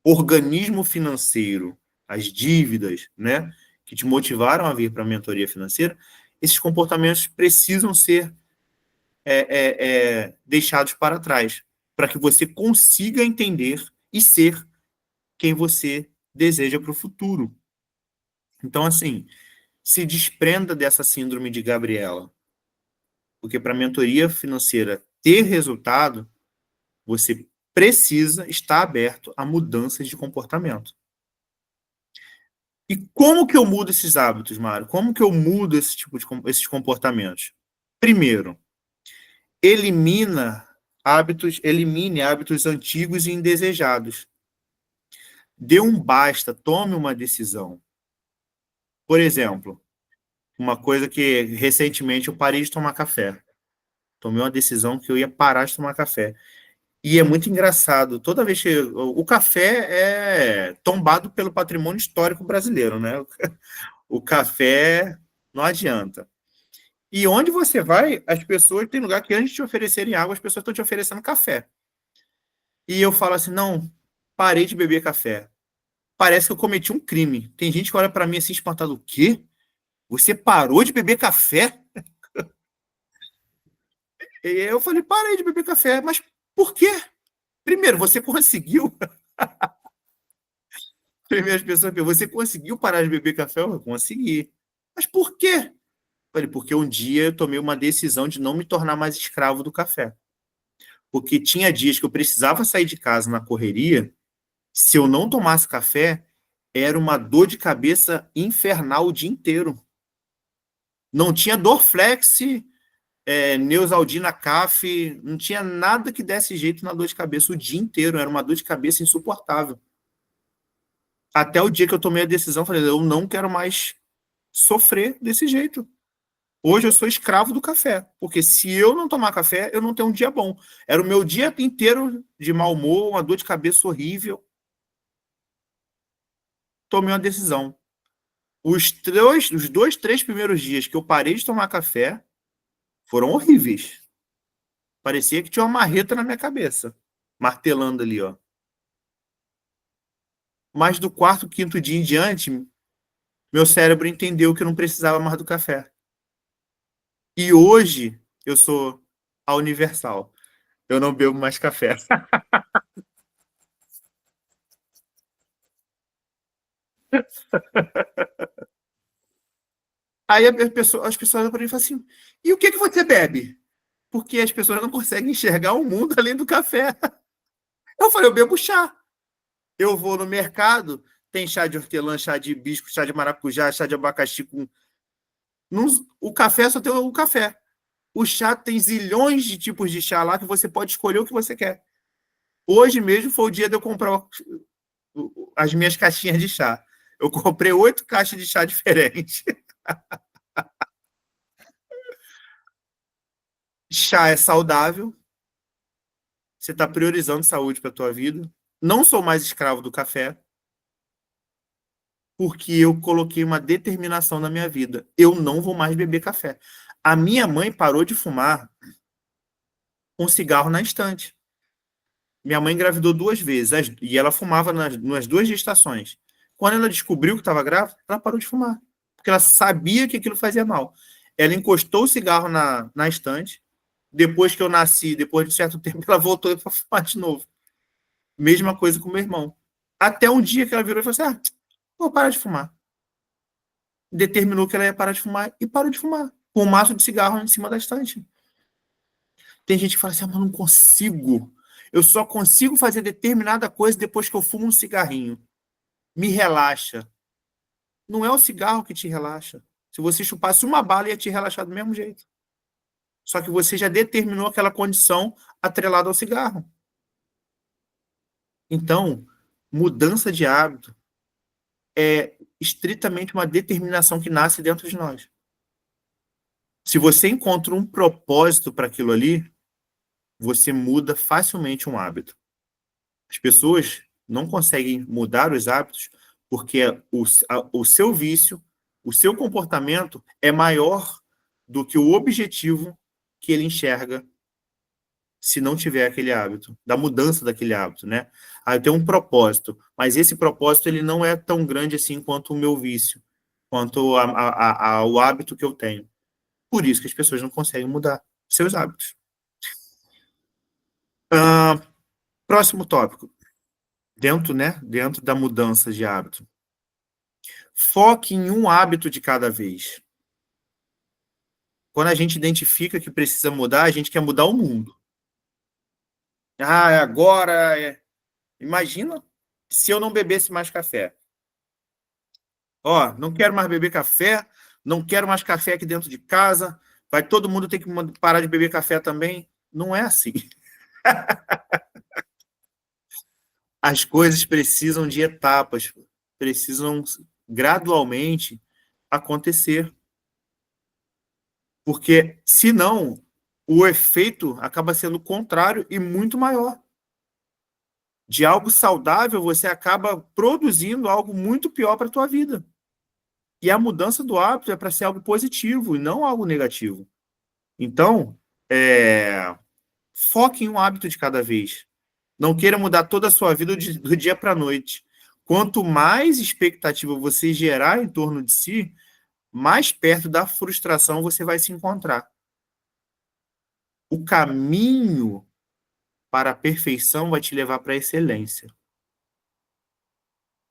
organismo financeiro, as dívidas, né, que te motivaram a vir para a mentoria financeira, esses comportamentos precisam ser deixados para trás, para que você consiga entender e ser quem você deseja para o futuro. Então, assim, se desprenda dessa síndrome de Gabriela, porque para a mentoria financeira ter resultado, você precisa estar aberto a mudanças de comportamento. E como que eu mudo esses hábitos, Mário? Como que eu mudo esses comportamentos? Primeiro, elimine hábitos antigos e indesejados. Dê um basta, tome uma decisão. Por exemplo, uma coisa que recentemente eu parei de tomar café. Tomei uma decisão que eu ia parar de tomar café. E é muito engraçado. Toda vez que o café é tombado pelo patrimônio histórico brasileiro, né? O café não adianta. E onde você vai, as pessoas tem lugar que antes de te oferecerem água, as pessoas estão te oferecendo café. E eu falo assim, não, parei de beber café. Parece que eu cometi um crime. Tem gente que olha para mim assim espantado, o quê? Você parou de beber café? E eu falei, parei de beber café, mas por quê? Primeiro, você conseguiu. Primeiro as pessoas perguntam, você conseguiu parar de beber café? Eu consegui. Mas por quê? Eu falei, porque um dia eu tomei uma decisão de não me tornar mais escravo do café. Porque tinha dias que eu precisava sair de casa na correria, se eu não tomasse café, era uma dor de cabeça infernal o dia inteiro. Não tinha Dorflex, Neosaldina Caf, não tinha nada que desse jeito na dor de cabeça o dia inteiro, era uma dor de cabeça insuportável. Até o dia que eu tomei a decisão, falei, eu não quero mais sofrer desse jeito. Hoje eu sou escravo do café, porque se eu não tomar café, eu não tenho um dia bom. Era o meu dia inteiro de mau humor, uma dor de cabeça horrível. Tomei uma decisão. Os 2, 3 primeiros dias que eu parei de tomar café foram horríveis. Parecia que tinha uma marreta na minha cabeça, martelando ali, ó. Mas do quarto, quinto dia em diante, meu cérebro entendeu que eu não precisava mais do café. E hoje eu sou a universal. Eu não bebo mais café. Aí as pessoas olham para mim e falam assim: e o que que você bebe? Porque as pessoas não conseguem enxergar o mundo além do café. Eu falei: eu bebo chá. Eu vou no mercado, tem chá de hortelã, chá de hibisco, chá de maracujá, chá de abacaxi com. O café só tem o café. O chá tem zilhões de tipos de chá lá que você pode escolher o que você quer. Hoje mesmo foi o dia de eu comprar as minhas caixinhas de chá. Eu comprei 8 caixas de chá diferentes. Chá é saudável. Você está priorizando saúde para a tua vida. Não sou mais escravo do café, porque eu coloquei uma determinação na minha vida. Eu não vou mais beber café. A minha mãe parou de fumar um cigarro na estante. Minha mãe engravidou 2 vezes e ela fumava nas 2 gestações. Quando ela descobriu que estava grávida, ela parou de fumar, porque ela sabia que aquilo fazia mal. Ela encostou o cigarro na estante. Depois que eu nasci, depois de um certo tempo, ela voltou para fumar de novo. Mesma coisa com meu irmão. Até um dia que ela virou e falou assim: vou parar de fumar. Determinou que ela ia parar de fumar e parou de fumar. Com um maço de cigarro em cima da estante. Tem gente que fala assim: mas eu não consigo. Eu só consigo fazer determinada coisa depois que eu fumo um cigarrinho. Me relaxa. Não é o cigarro que te relaxa. Se você chupasse uma bala, ia te relaxar do mesmo jeito. Só que você já determinou aquela condição atrelada ao cigarro. Então, mudança de hábito é estritamente uma determinação que nasce dentro de nós. Se você encontra um propósito para aquilo ali, você muda facilmente um hábito. As pessoas não conseguem mudar os hábitos porque o seu vício, o seu comportamento é maior do que o objetivo que ele enxerga se não tiver aquele hábito, da mudança daquele hábito, né? Eu tenho um propósito, mas esse propósito ele não é tão grande assim quanto o meu vício, quanto o hábito que eu tenho. Por isso que as pessoas não conseguem mudar seus hábitos. Próximo tópico. Dentro da mudança de hábito. Foque em um hábito de cada vez. Quando a gente identifica que precisa mudar, a gente quer mudar o mundo. Agora... Imagina se eu não bebesse mais café. Ó, não quero mais beber café, não quero mais café aqui dentro de casa, vai todo mundo ter que parar de beber café também. Não é assim. As coisas precisam de etapas, precisam gradualmente acontecer. Porque, senão, o efeito acaba sendo contrário e muito maior. De algo saudável, você acaba produzindo algo muito pior para a tua vida. E a mudança do hábito é para ser algo positivo e não algo negativo. Então, foque em um hábito de cada vez. Não queira mudar toda a sua vida do dia para a noite. Quanto mais expectativa você gerar em torno de si, mais perto da frustração você vai se encontrar. O caminho para a perfeição vai te levar para a excelência.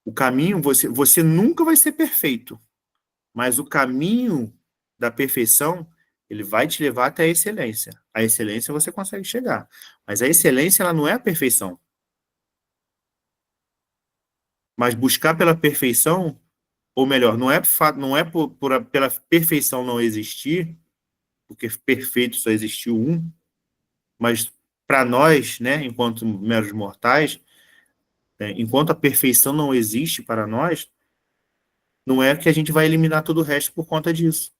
O caminho, você nunca vai ser perfeito, mas o caminho da perfeição, ele vai te levar até a excelência. A excelência você consegue chegar, mas a excelência ela não é a perfeição. Mas buscar pela perfeição, ou melhor, não é pela perfeição não existir, porque perfeito só existiu um, mas para nós, né, enquanto meros mortais, enquanto a perfeição não existe para nós, não é que a gente vai eliminar todo o resto por conta disso.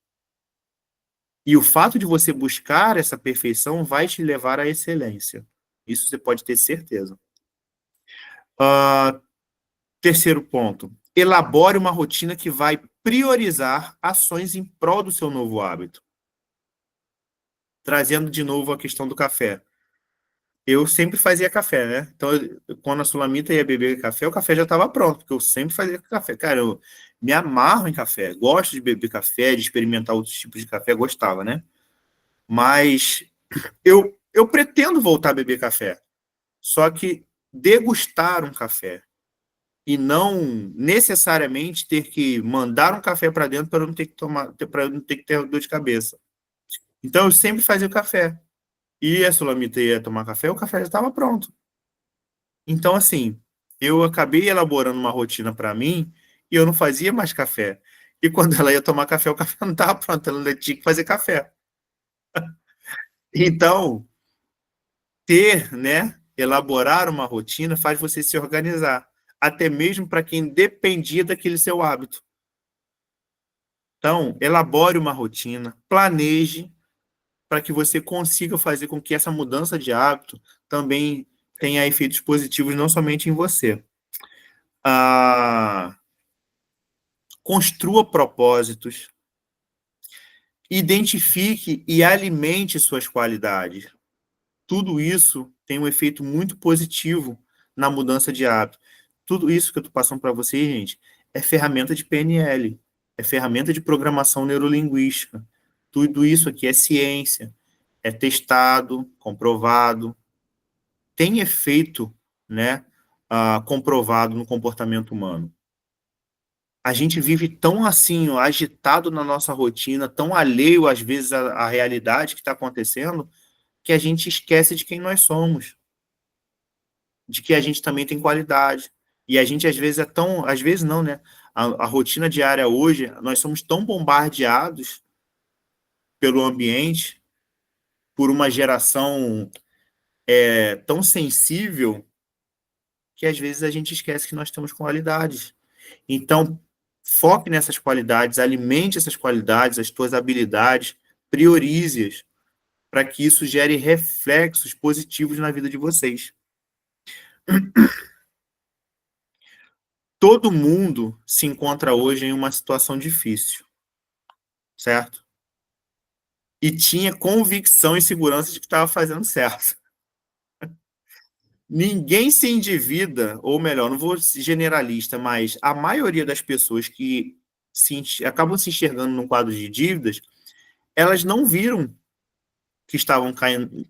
E o fato de você buscar essa perfeição vai te levar à excelência. Isso você pode ter certeza. Terceiro ponto. Elabore uma rotina que vai priorizar ações em prol do seu novo hábito. Trazendo de novo a questão do café. Eu sempre fazia café, né? Então, quando a Sulamita ia beber café, o café já estava pronto, porque eu sempre fazia café. Cara, eu me amarro em café. Gosto de beber café, de experimentar outros tipos de café. Gostava, né? Mas eu pretendo voltar a beber café. Só que degustar um café e não necessariamente ter que mandar um café para dentro para eu não ter que tomar, para eu não ter que ter dor de cabeça. Então eu sempre fazia o café. E a Sulamita ia tomar café, o café já estava pronto. Então, assim, eu acabei elaborando uma rotina para mim e eu não fazia mais café. E quando ela ia tomar café, o café não estava pronto, ela ainda tinha que fazer café. Então, né, elaborar uma rotina faz você se organizar, até mesmo para quem dependia daquele seu hábito. Então, elabore uma rotina, planeje para que você consiga fazer com que essa mudança de hábito também tenha efeitos positivos não somente em você. Construa propósitos, identifique e alimente suas qualidades. Tudo isso tem um efeito muito positivo na mudança de hábito. Tudo isso que eu estou passando para vocês, gente, é ferramenta de PNL, é ferramenta de programação neurolinguística. Tudo isso aqui é ciência, é testado, comprovado, tem efeito, né, comprovado no comportamento humano. A gente vive tão assim, ó, agitado na nossa rotina, tão alheio, às vezes, à realidade que está acontecendo, que a gente esquece de quem nós somos, de que a gente também tem qualidade. E a gente, às vezes, às vezes não, né? A rotina diária hoje, nós somos tão bombardeados pelo ambiente, por uma geração tão sensível, que às vezes a gente esquece que nós temos qualidades. Então, foque nessas qualidades, alimente essas qualidades, as tuas habilidades, priorize-as, para que isso gere reflexos positivos na vida de vocês. Todo mundo se encontra hoje em uma situação difícil, certo? E tinha convicção e segurança de que estava fazendo certo. Ninguém se endivida, ou melhor, não vou ser generalista, mas a maioria das pessoas que acabam se enxergando num quadro de dívidas, elas não viram que estavam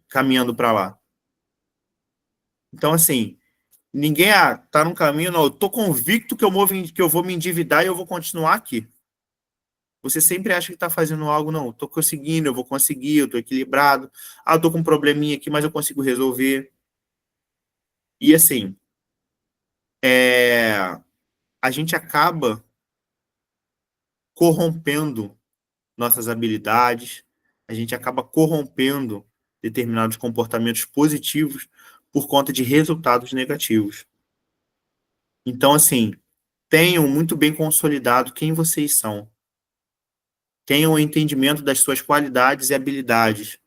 caminhando para lá. Então, assim, ninguém está num caminho, não, eu estou convicto que eu vou me endividar e eu vou continuar aqui. Você sempre acha que está fazendo algo, não, estou conseguindo, eu vou conseguir, eu estou equilibrado, eu estou com um probleminha aqui, mas eu consigo resolver. E assim, a gente acaba corrompendo nossas habilidades, a gente acaba corrompendo determinados comportamentos positivos por conta de resultados negativos. Então, assim, tenham muito bem consolidado quem vocês são. Tenham o entendimento das suas qualidades e habilidades,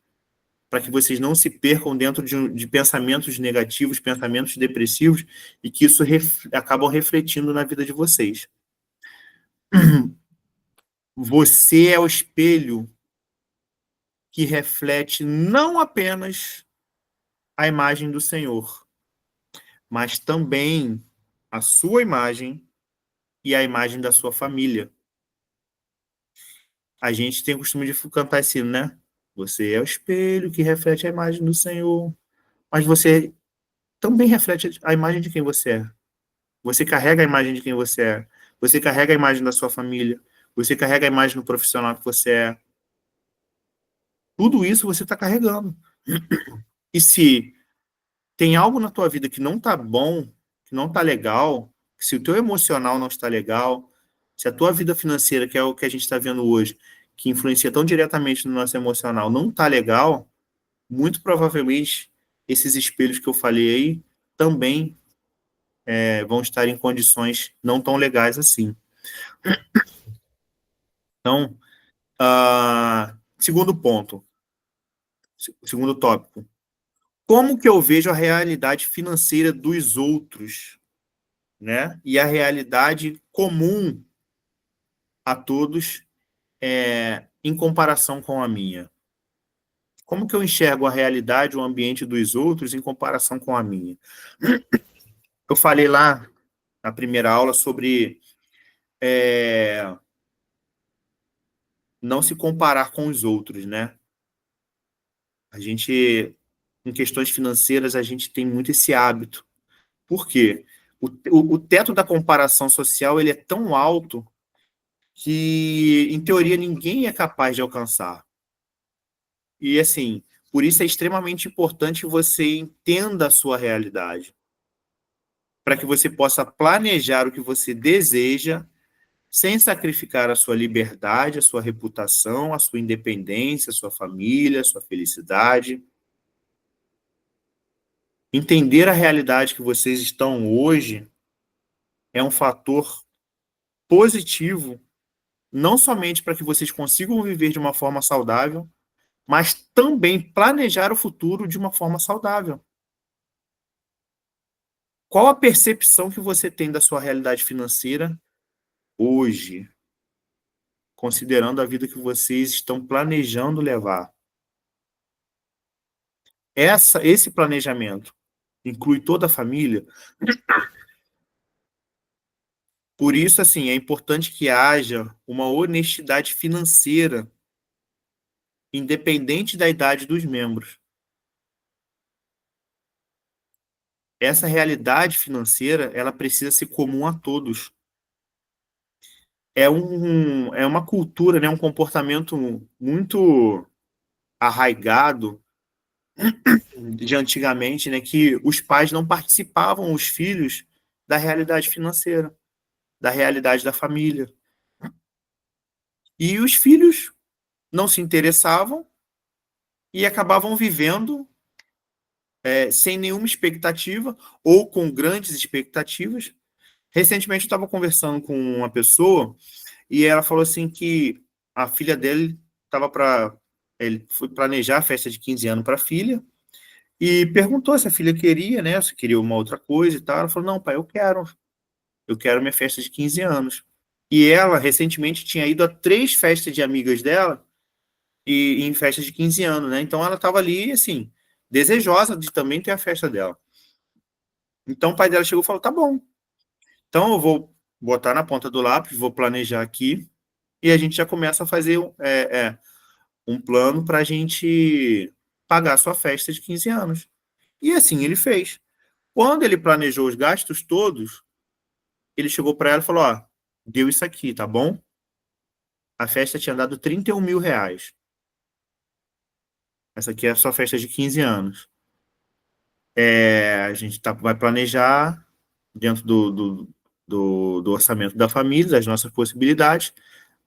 para que vocês não se percam dentro de pensamentos negativos, pensamentos depressivos, e que isso acabam refletindo na vida de vocês. Você é o espelho que reflete não apenas a imagem do Senhor, mas também a sua imagem e a imagem da sua família. A gente tem o costume de cantar esse hino, né? Você é o espelho que reflete a imagem do Senhor, mas você também reflete a imagem de quem você é. Você carrega a imagem de quem você é. Você carrega a imagem da sua família. Você carrega a imagem do profissional que você é. Tudo isso você está carregando. E se tem algo na tua vida que não está bom, que não está legal, se o teu emocional não está legal, se a tua vida financeira, que é o que a gente está vendo hoje, que influencia tão diretamente no nosso emocional, não está legal, muito provavelmente esses espelhos que eu falei aí também vão estar em condições não tão legais assim. Então, segundo ponto, segundo tópico. Como que eu vejo a realidade financeira dos outros, né? E a realidade comum a todos em comparação com a minha? Como que eu enxergo a realidade, o ambiente dos outros em comparação com a minha? Eu falei lá na primeira aula sobre não se comparar com os outros, né? A gente, em questões financeiras, a gente tem muito esse hábito. Por quê? O teto da comparação social ele é tão alto que, em teoria, ninguém é capaz de alcançar. E, assim, por isso é extremamente importante que você entenda a sua realidade, para que você possa planejar o que você deseja, sem sacrificar a sua liberdade, a sua reputação, a sua independência, a sua família, a sua felicidade. Entender a realidade que vocês estão hoje é um fator positivo, não somente para que vocês consigam viver de uma forma saudável, mas também planejar o futuro de uma forma saudável. Qual a percepção que você tem da sua realidade financeira hoje, considerando a vida que vocês estão planejando levar? Esse planejamento inclui toda a família? Por isso, assim, é importante que haja uma honestidade financeira, independente da idade dos membros. Essa realidade financeira, ela precisa ser comum a todos. É uma cultura, né, um comportamento muito arraigado de antigamente, né, que os pais não participavam, os filhos, da realidade financeira, da realidade da família. E os filhos não se interessavam e acabavam vivendo sem nenhuma expectativa ou com grandes expectativas. Recentemente eu estava conversando com uma pessoa e ela falou assim que a filha dele estava ele foi planejar a festa de 15 anos para a filha e perguntou se a filha queria, né, se queria uma outra coisa e tal. Ela falou, não, pai, eu quero minha festa de 15 anos. E ela recentemente tinha ido a 3 festas de amigas dela e em festas de 15 anos, né? Então ela estava ali, assim, desejosa de também ter a festa dela. Então o pai dela chegou e falou, tá bom, então eu vou botar na ponta do lápis, vou planejar aqui, e a gente já começa a fazer um plano para a gente pagar a sua festa de 15 anos. E assim ele fez. Quando ele planejou os gastos todos, ele chegou para ela e falou, ó, deu isso aqui, tá bom? A festa tinha dado 31 mil reais. Essa aqui é a sua festa de 15 anos. A gente vai planejar dentro do orçamento da família, das nossas possibilidades,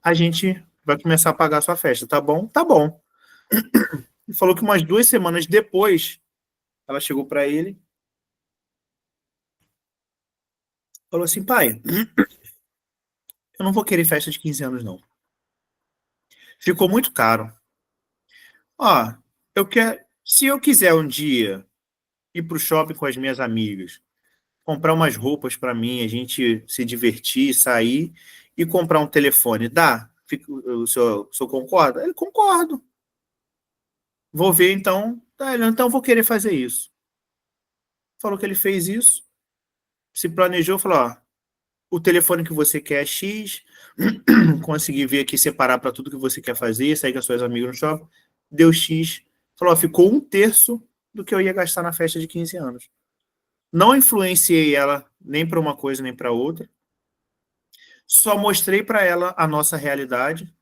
a gente vai começar a pagar a sua festa, tá bom? Tá bom. E falou que umas 2 semanas depois, ela chegou para ele, falou assim, pai, eu não vou querer festa de 15 anos, não. Ficou muito caro. Ó, se eu quiser um dia ir pro shopping com as minhas amigas, comprar umas roupas para mim, a gente se divertir, sair e comprar um telefone, dá? O senhor concorda? Ele, concordo. Vou ver, então. Tá, então vou querer fazer isso. Falou que ele fez isso, se planejou, falou, ó, o telefone que você quer é X, consegui ver aqui, separar para tudo que você quer fazer, sair com as suas amigas no shopping, deu X. Falou, ó, ficou 1/3 do que eu ia gastar na festa de 15 anos. Não influenciei ela nem para uma coisa nem para outra. Só mostrei para ela a nossa realidade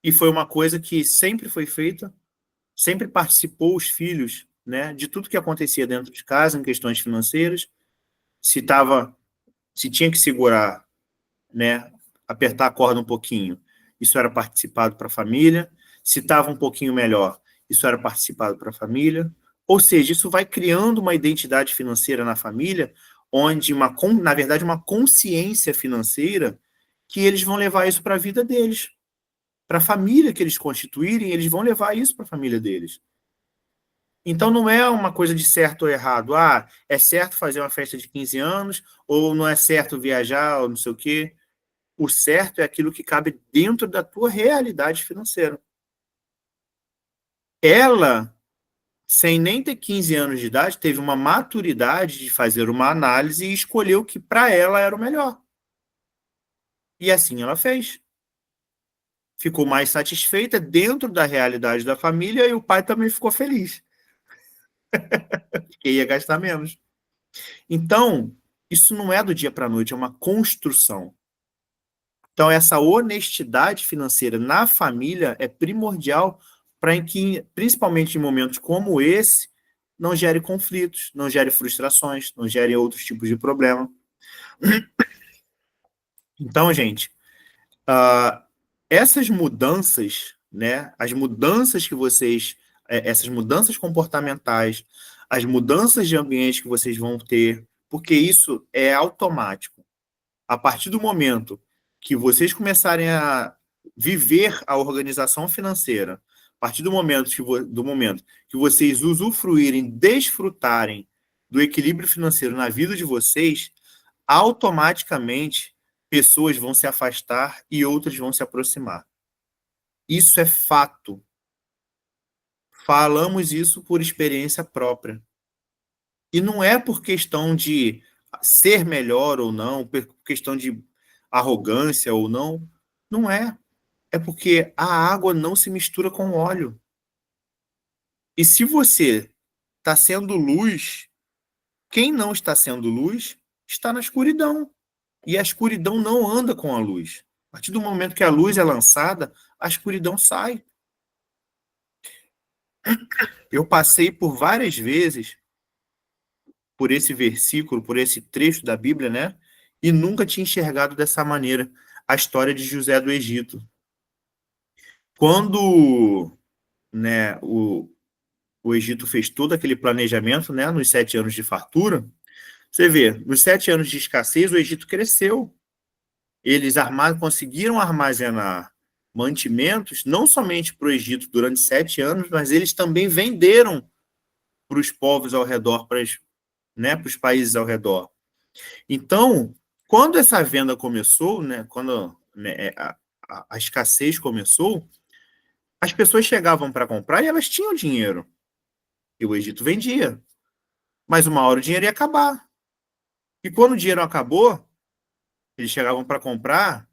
e foi uma coisa que sempre foi feita, sempre participou os filhos, né, de tudo que acontecia dentro de casa em questões financeiras. Se tinha que segurar, né, apertar a corda um pouquinho, isso era participado para a família. Se estava um pouquinho melhor, isso era participado para a família. Ou seja, isso vai criando uma identidade financeira na família, onde, na verdade, uma consciência financeira, que eles vão levar isso para a vida deles. Para a família que eles constituírem, eles vão levar isso para a família deles. Então, não é uma coisa de certo ou errado. Ah, é certo fazer uma festa de 15 anos, ou não é certo viajar, ou não sei o quê. O certo é aquilo que cabe dentro da tua realidade financeira. Ela, sem nem ter 15 anos de idade, teve uma maturidade de fazer uma análise e escolheu o que para ela era o melhor. E assim ela fez. Ficou mais satisfeita dentro da realidade da família e o pai também ficou feliz. Porque ia gastar menos. Então, isso não é do dia para a noite, é uma construção. Então, essa honestidade financeira na família é primordial para que, principalmente em momentos como esse, não gere conflitos, não gere frustrações, não gere outros tipos de problema. Então, gente, essas mudanças, né, as mudanças que vocês, essas mudanças comportamentais, as mudanças de ambiente que vocês vão ter, porque isso é automático. A partir do momento que vocês começarem a viver a organização financeira, a partir do momento que vocês usufruírem, desfrutarem do equilíbrio financeiro na vida de vocês, automaticamente pessoas vão se afastar e outras vão se aproximar. Isso é fato. Falamos isso por experiência própria. E não é por questão de ser melhor ou não, por questão de arrogância ou não. Não é. É porque a água não se mistura com óleo. E se você está sendo luz, quem não está sendo luz está na escuridão. E a escuridão não anda com a luz. A partir do momento que a luz é lançada, a escuridão sai. Eu passei por várias vezes por esse versículo, por esse trecho da Bíblia, né? E nunca tinha enxergado dessa maneira a história de José do Egito. Quando, né, o Egito fez todo aquele planejamento, né, nos 7 anos de fartura, você vê, nos 7 anos de escassez, o Egito cresceu. Eles conseguiram armazenar mantimentos, não somente para o Egito durante 7 anos, mas eles também venderam para os povos ao redor, para os países ao redor. Então, quando essa venda começou, né, quando a escassez começou, as pessoas chegavam para comprar e elas tinham dinheiro. E o Egito vendia. Mas uma hora o dinheiro ia acabar. E quando o dinheiro acabou, eles chegavam para comprar,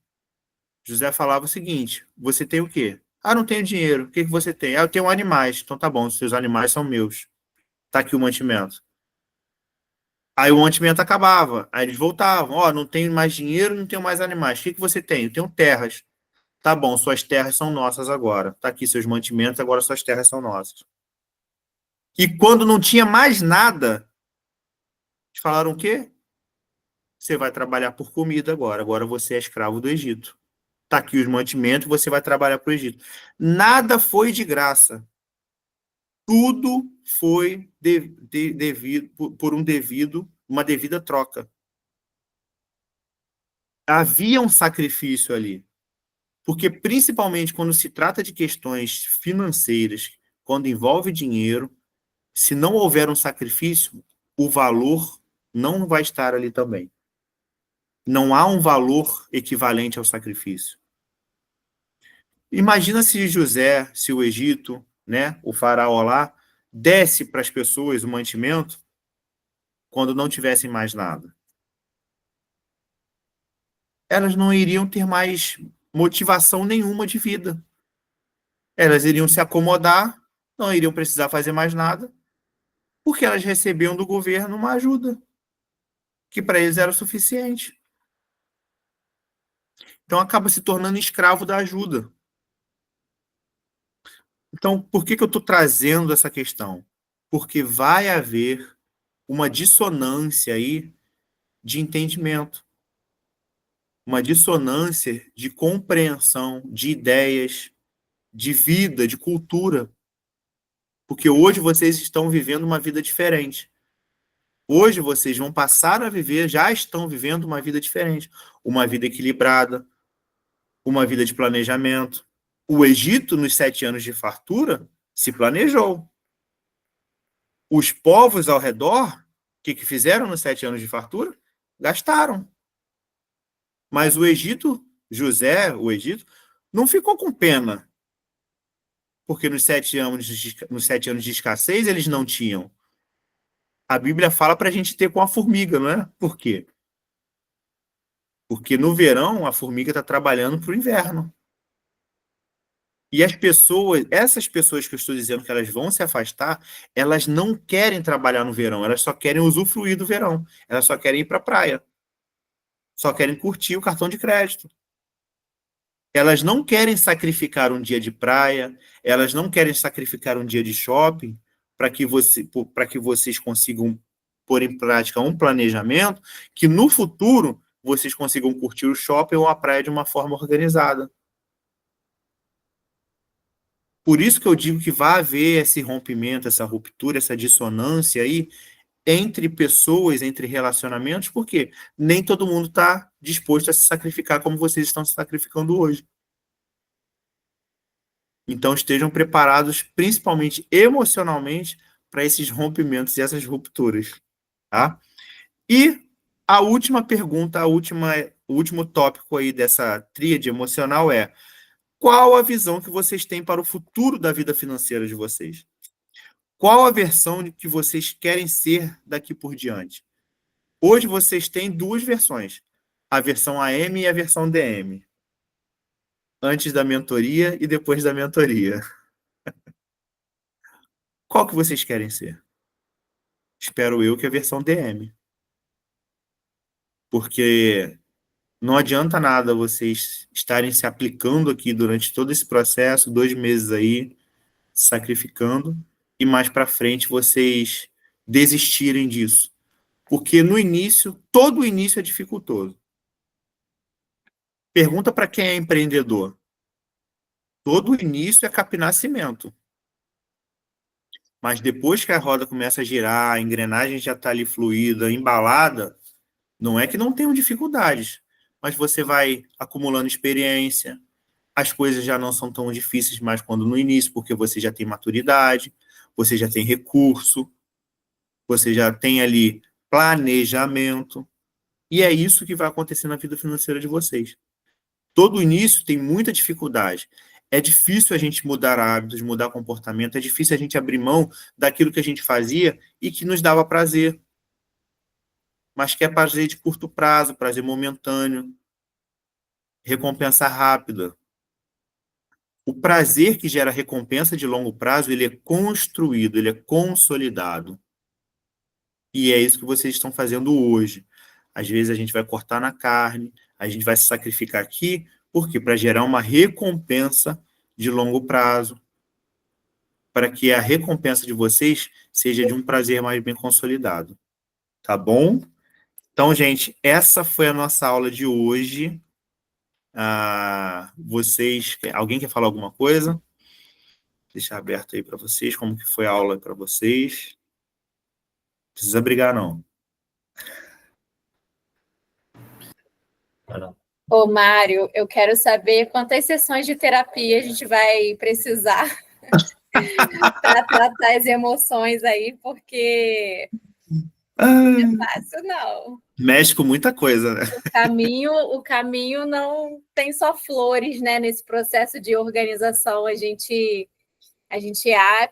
José falava o seguinte: você tem o quê? Ah, não tenho dinheiro. O que você tem? Ah, eu tenho animais. Então tá bom, os seus animais são meus. Tá aqui o mantimento. Aí o mantimento acabava. Aí eles voltavam. Ó, não tenho mais dinheiro, não tenho mais animais. O que você tem? Eu tenho terras. Tá bom, suas terras são nossas agora. Tá aqui seus mantimentos, agora suas terras são nossas. E quando não tinha mais nada, eles falaram o quê? Você vai trabalhar por comida agora. Agora você é escravo do Egito. Está aqui os mantimentos, você vai trabalhar para o Egito. Nada foi de graça. Tudo foi devido, por uma devida troca. Havia um sacrifício ali. Porque, principalmente, quando se trata de questões financeiras, quando envolve dinheiro, se não houver um sacrifício, o valor não vai estar ali também. Não há um valor equivalente ao sacrifício. Imagina se José, se o Egito, né, o faraó lá, desse para as pessoas o mantimento quando não tivessem mais nada. Elas não iriam ter mais motivação nenhuma de vida. Elas iriam se acomodar, não iriam precisar fazer mais nada, porque elas recebiam do governo uma ajuda, que para eles era o suficiente. Então acaba se tornando escravo da ajuda. Então, por que eu estou trazendo essa questão? Porque vai haver uma dissonância aí de entendimento, uma dissonância de compreensão, de ideias, de vida, de cultura. Porque hoje vocês estão vivendo uma vida diferente. Hoje vocês vão passar a viver, já estão vivendo uma vida diferente. Uma vida equilibrada, uma vida de planejamento. O Egito, nos 7 anos de fartura, se planejou. Os povos ao redor, o que fizeram nos 7 anos de fartura? Gastaram. Mas o Egito, José, o Egito, não ficou com pena. Porque nos 7 anos de escassez eles não tinham. A Bíblia fala para a gente ter com a formiga, não é? Por quê? Porque no verão a formiga está trabalhando para o inverno. E as pessoas, essas pessoas que eu estou dizendo que elas vão se afastar, elas não querem trabalhar no verão, elas só querem usufruir do verão. Elas só querem ir para a praia. Só querem curtir o cartão de crédito. Elas não querem sacrificar um dia de praia, elas não querem sacrificar um dia de shopping para que vocês consigam pôr em prática um planejamento que no futuro vocês consigam curtir o shopping ou a praia de uma forma organizada. Por isso que eu digo que vai haver esse rompimento, essa ruptura, essa dissonância aí entre pessoas, entre relacionamentos, porque nem todo mundo está disposto a se sacrificar como vocês estão se sacrificando hoje. Então estejam preparados, principalmente emocionalmente, para esses rompimentos e essas rupturas. Tá? E a última pergunta, o último tópico aí dessa tríade emocional é: qual a visão que vocês têm para o futuro da vida financeira de vocês? Qual a versão de que vocês querem ser daqui por diante? Hoje vocês têm 2 versões, a versão AM e a versão DM. Antes da mentoria e depois da mentoria. Qual que vocês querem ser? Espero eu que a versão DM. Porque não adianta nada vocês estarem se aplicando aqui durante todo esse processo, 2 meses aí, sacrificando, e mais para frente vocês desistirem disso. Porque no início, todo o início é dificultoso. Pergunta para quem é empreendedor. Todo o início é capinar cimento. Mas depois que a roda começa a girar, a engrenagem já está ali fluida, embalada, não é que não tenham dificuldades, mas você vai acumulando experiência, as coisas já não são tão difíceis mais quando no início, porque você já tem maturidade, você já tem recurso, você já tem ali planejamento, e é isso que vai acontecer na vida financeira de vocês. Todo início tem muita dificuldade. É difícil a gente mudar hábitos, mudar comportamento, é difícil a gente abrir mão daquilo que a gente fazia e que nos dava prazer. Mas que é prazer de curto prazo, prazer momentâneo, recompensa rápida. O prazer que gera recompensa de longo prazo, ele é construído, ele é consolidado. E é isso que vocês estão fazendo hoje. Às vezes a gente vai cortar na carne, a gente vai se sacrificar aqui, por quê? Para gerar uma recompensa de longo prazo, para que a recompensa de vocês seja de um prazer mais bem consolidado. Tá bom? Então, gente, essa foi a nossa aula de hoje. vocês... Alguém quer falar alguma coisa? Deixar aberto aí para vocês, como que foi a aula para vocês. Não precisa brigar, não. Ô, Mário, eu quero saber quantas sessões de terapia a gente vai precisar para tratar as emoções aí, porque não é fácil, não. Mexe com muita coisa, né? O caminho não tem só flores, né? Nesse processo de organização,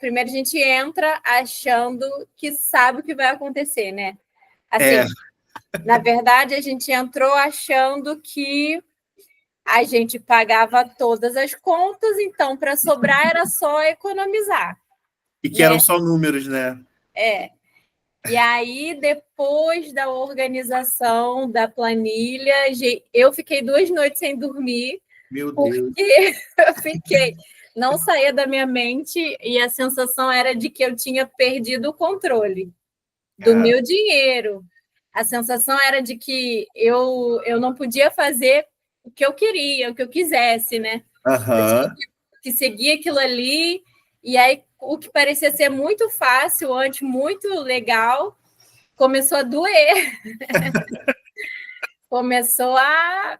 primeiro a gente entra achando que sabe o que vai acontecer, né? Assim, na verdade, a gente entrou achando que a gente pagava todas as contas, então para sobrar era só economizar. E que eram só números, né? E aí, depois da organização da planilha, eu fiquei 2 noites sem dormir. Meu Deus. Porque não saía da minha mente e a sensação era de que eu tinha perdido o controle do meu dinheiro. A sensação era de que eu não podia fazer o que eu queria, o que eu quisesse, né? Eu tinha que seguir aquilo ali, e aí o que parecia ser muito fácil, antes muito legal, começou a doer. Começou a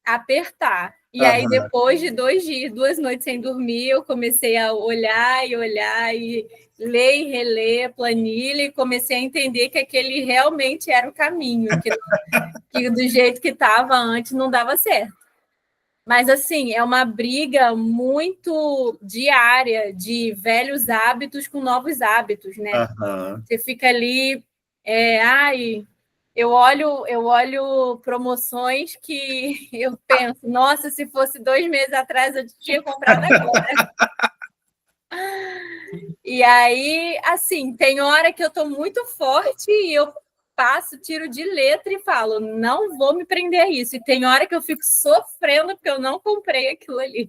apertar. E aí, depois de 2 noites sem dormir, eu comecei a olhar e ler e reler a planilha, e comecei a entender que aquele realmente era o caminho, que do jeito que estava antes não dava certo. Mas, assim, é uma briga muito diária de velhos hábitos com novos hábitos, né? Você fica ali, eu olho promoções que eu penso, nossa, se fosse 2 meses atrás, eu tinha comprado agora. E aí, assim, tem hora que eu estou muito forte e eu tiro de letra e falo, não vou me prender a isso. E tem hora que eu fico sofrendo porque eu não comprei aquilo ali.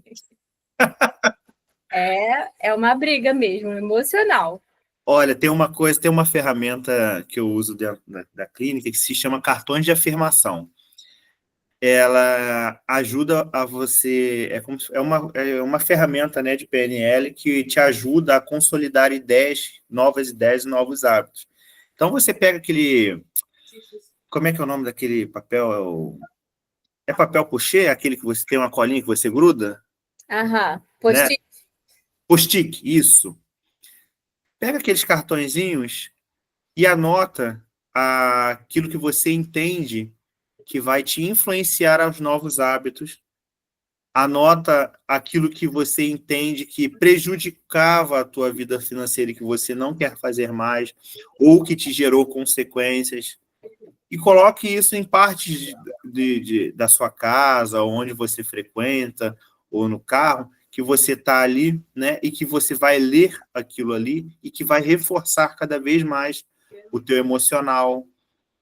É uma briga mesmo, emocional. Olha, tem uma ferramenta que eu uso dentro da clínica que se chama cartões de afirmação. Ela ajuda a você... É uma ferramenta, né, de PNL que te ajuda a consolidar novas ideias e novos hábitos. Então, você pega aquele... Como é que é o nome daquele papel? É papel pochê? Aquele que você tem uma colinha que você gruda? Post-it. Né? Post-it, isso. Pega aqueles cartõezinhos e anota aquilo que você entende que vai te influenciar aos novos hábitos. Anota aquilo que você entende que prejudicava a tua vida financeira e que você não quer fazer mais, ou que te gerou consequências. E coloque isso em partes da sua casa, onde você frequenta, ou no carro, que você está ali, né? E que você vai ler aquilo ali e que vai reforçar cada vez mais o teu emocional,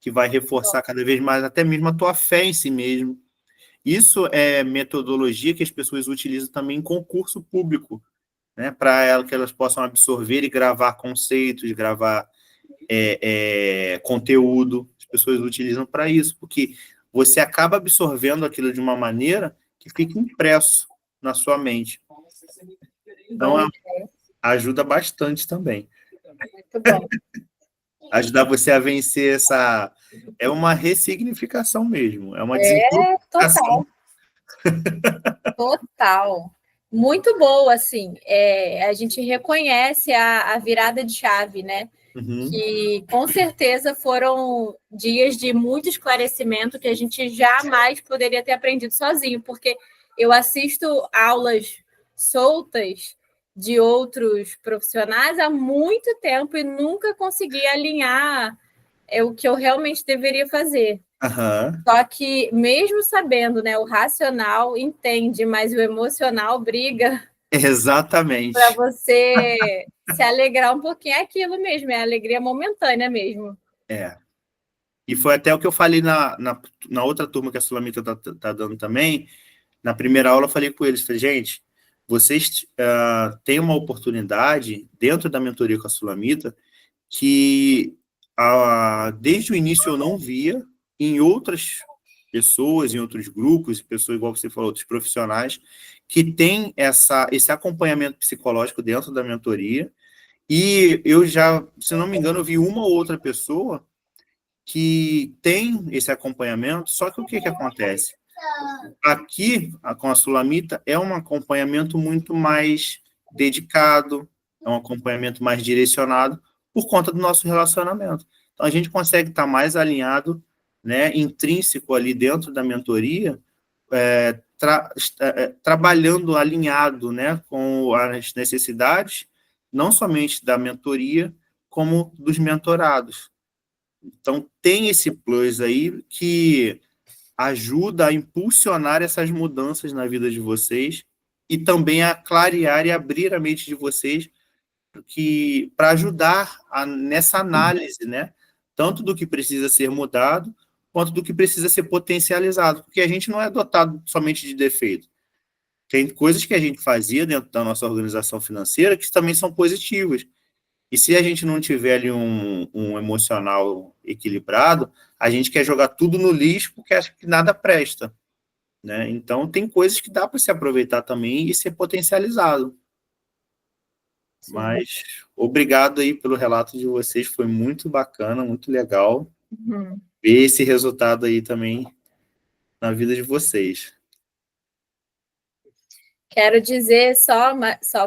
que vai reforçar cada vez mais até mesmo a tua fé em si mesmo. Isso é metodologia que as pessoas utilizam também em concurso público, né? Para que elas possam absorver e gravar conceitos, gravar conteúdo. As pessoas utilizam para isso, porque você acaba absorvendo aquilo de uma maneira que fica impresso na sua mente. Então, ajuda bastante também. Muito bom. Ajudar você a vencer essa... É uma ressignificação mesmo. É uma desintoxicação. Total. Muito boa, assim. A gente reconhece a virada de chave, né? Que com certeza foram dias de muito esclarecimento que a gente jamais poderia ter aprendido sozinho, porque eu assisto aulas soltas de outros profissionais há muito tempo e nunca consegui alinhar o que eu realmente deveria fazer. Só que, mesmo sabendo, né, o racional entende, mas o emocional briga. Exatamente. Para você se alegrar um pouquinho, é aquilo mesmo, é alegria momentânea mesmo. E foi até o que eu falei na outra turma que a Sulamita tá dando também. Na primeira aula eu falei com eles, falei, gente, vocês têm uma oportunidade dentro da mentoria com a Sulamita que desde o início eu não via em outras pessoas em outros grupos, pessoas, igual você falou, outros profissionais, que têm esse acompanhamento psicológico dentro da mentoria. E eu já, se não me engano, eu vi uma ou outra pessoa que tem esse acompanhamento, só que o que acontece? Aqui, com a Sulamita, é um acompanhamento muito mais dedicado, é um acompanhamento mais direcionado por conta do nosso relacionamento. Então, a gente consegue estar mais alinhado, né, intrínseco ali dentro da mentoria, trabalhando alinhado, né, com as necessidades, não somente da mentoria, como dos mentorados. Então, tem esse plus aí que ajuda a impulsionar essas mudanças na vida de vocês e também a clarear e abrir a mente de vocês para ajudar nessa análise, né? Tanto do que precisa ser mudado, quanto do que precisa ser potencializado, porque a gente não é dotado somente de defeito. Tem coisas que a gente fazia dentro da nossa organização financeira que também são positivas. E se a gente não tiver ali um emocional equilibrado, a gente quer jogar tudo no lixo porque acha que nada presta, né? Então, tem coisas que dá para se aproveitar também e ser potencializado. Sim. Mas, obrigado aí pelo relato de vocês, foi muito bacana, muito legal ver esse resultado aí também na vida de vocês. Quero dizer só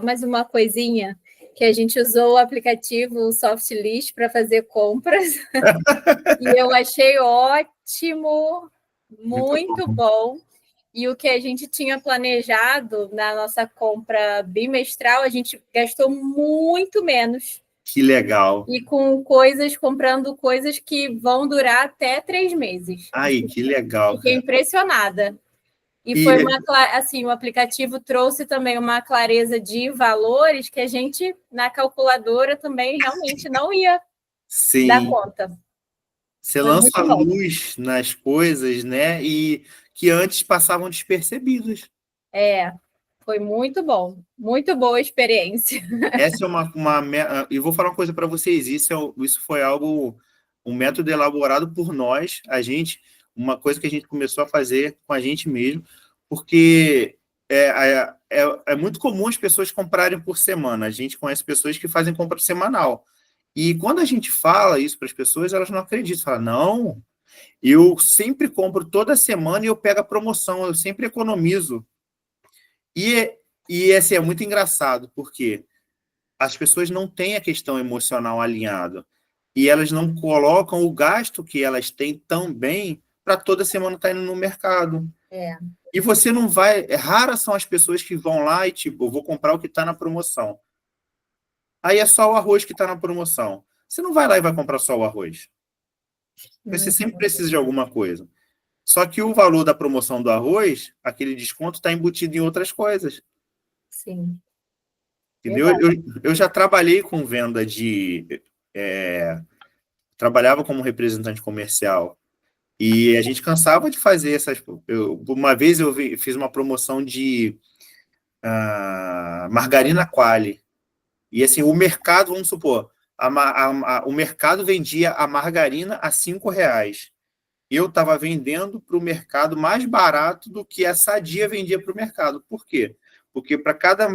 mais uma coisinha, que a gente usou o aplicativo Softlist para fazer compras, e eu achei ótimo, muito bom. E o que a gente tinha planejado na nossa compra bimestral, a gente gastou muito menos. Que legal. E comprando coisas que vão durar até 3 meses. Ai, que legal. Fiquei impressionada. E foi assim, o aplicativo trouxe também uma clareza de valores que a gente, na calculadora, também realmente não ia dar conta. Você lança luz nas coisas, né? E que antes passavam despercebidos. Foi muito bom. Muito boa experiência. Essa é e vou falar uma coisa para vocês. Isso foi um método elaborado por nós, uma coisa que a gente começou a fazer com a gente mesmo, porque é muito comum as pessoas comprarem por semana. A gente conhece pessoas que fazem compra semanal. E quando a gente fala isso para as pessoas, elas não acreditam. Falam, não, eu sempre compro toda semana e eu pego a promoção, eu sempre economizo. E assim, é muito engraçado, porque as pessoas não têm a questão emocional alinhada. E elas não colocam o gasto que elas têm também para toda semana estar indo no mercado. E você não vai... Raras são as pessoas que vão lá e, tipo, eu vou comprar o que está na promoção. Aí é só o arroz que está na promoção. Você não vai lá e vai comprar só o arroz. Você sempre precisa de alguma coisa. Só que o valor da promoção do arroz, aquele desconto está embutido em outras coisas. Sim. Entendeu? Eu já trabalhei com venda trabalhava como representante comercial. E a gente cansava de fazer essas... Uma vez eu fiz uma promoção de margarina Qualy. E assim, o mercado, vamos supor, o mercado vendia a margarina a R$5. Eu estava vendendo para o mercado mais barato do que a Sadia vendia para o mercado. Por quê? Porque para cada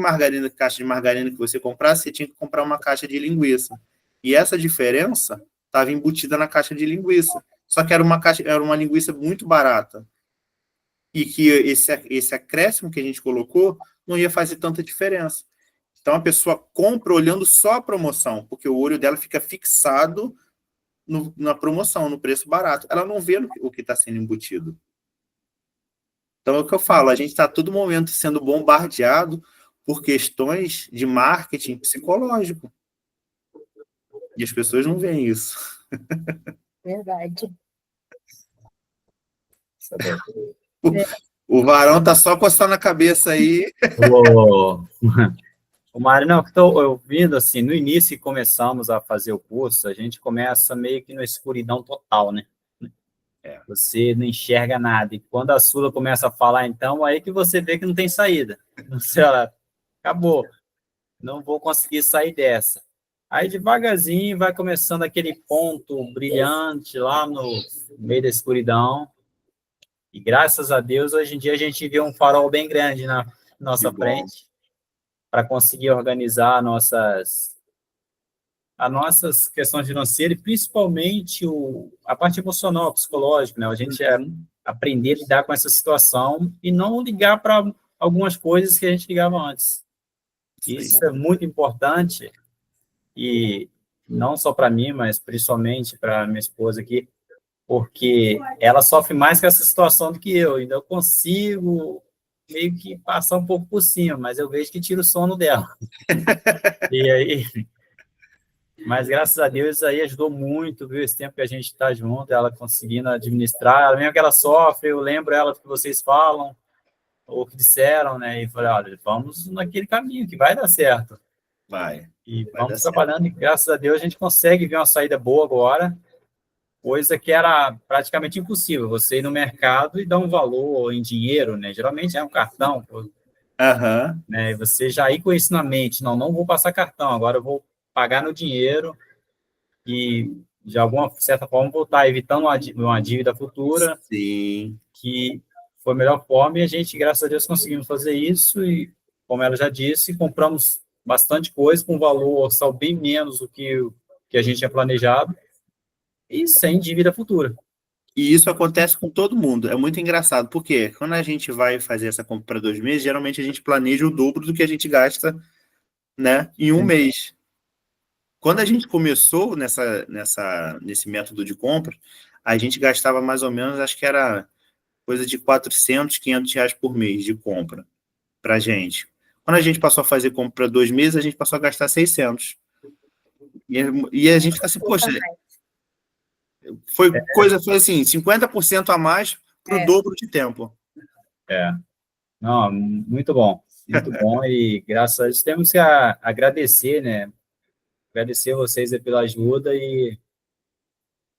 caixa de margarina que você comprasse, você tinha que comprar uma caixa de linguiça. E essa diferença estava embutida na caixa de linguiça. Só que era uma linguiça muito barata. E que esse acréscimo que a gente colocou não ia fazer tanta diferença. Então, a pessoa compra olhando só a promoção, porque o olho dela fica fixado na promoção, no preço barato. Ela não vê o que está sendo embutido. Então, é o que eu falo, a gente está a todo momento sendo bombardeado por questões de marketing psicológico. E as pessoas não veem isso. Verdade. O Varão está só coçando a cabeça aí. O Mário, não, estou ouvindo, assim, no início que começamos a fazer o curso, a gente começa meio que na escuridão total, né? Você não enxerga nada. E quando a Sula começa a falar, então, aí que você vê que não tem saída. Acabou. Não vou conseguir sair dessa. Aí, devagarzinho, vai começando aquele ponto brilhante lá no meio da escuridão. E graças a Deus, hoje em dia, a gente vê um farol bem grande na nossa Que bom. frente para conseguir organizar as nossas questões financeiras e principalmente a parte emocional, psicológica, né? A gente aprender a lidar com essa situação e não ligar para algumas coisas que a gente ligava antes. Isso é muito importante e não só para mim, mas principalmente para minha esposa aqui, porque ela sofre mais com essa situação do que eu. Ainda eu consigo meio que passar um pouco por cima, mas eu vejo que tira o sono dela. E aí, mas graças a Deus isso aí ajudou muito, viu? Esse tempo que a gente está junto, ela conseguindo administrar, mesmo que ela sofre, eu lembro ela do que vocês falam, ou que disseram, né? E falei, olha, vamos naquele caminho que vai dar certo. Vai. E Vai vamos dar trabalhando, e graças a Deus a gente consegue ver uma saída boa agora, coisa que era praticamente impossível, você ir no mercado e dar um valor em dinheiro, né? Geralmente é um cartão, Aham. né? E você já ir com isso na mente, não vou passar cartão, agora eu vou pagar no dinheiro e, de alguma certa forma, vou estar evitando uma dívida futura, Sim. que foi a melhor forma, e a gente, graças a Deus, conseguimos fazer isso, e, como ela já disse, compramos bastante coisa com valor orçal bem menos do que a gente tinha planejado, e sem dívida futura. E isso acontece com todo mundo. É muito engraçado, porque quando a gente vai fazer essa compra para 2 meses, geralmente a gente planeja o dobro do que a gente gasta, né, em um Sim. mês. Quando a gente começou nesse método de compra, a gente gastava mais ou menos, acho que era coisa de 400, 500 reais por mês de compra para a gente. Quando a gente passou a fazer compra para 2 meses, a gente passou a gastar 600. E a gente fica assim, poxa, foi assim, 50% a mais para o dobro de tempo. Não, muito bom, e graças a Deus temos que agradecer, né? Agradecer vocês aí pela ajuda e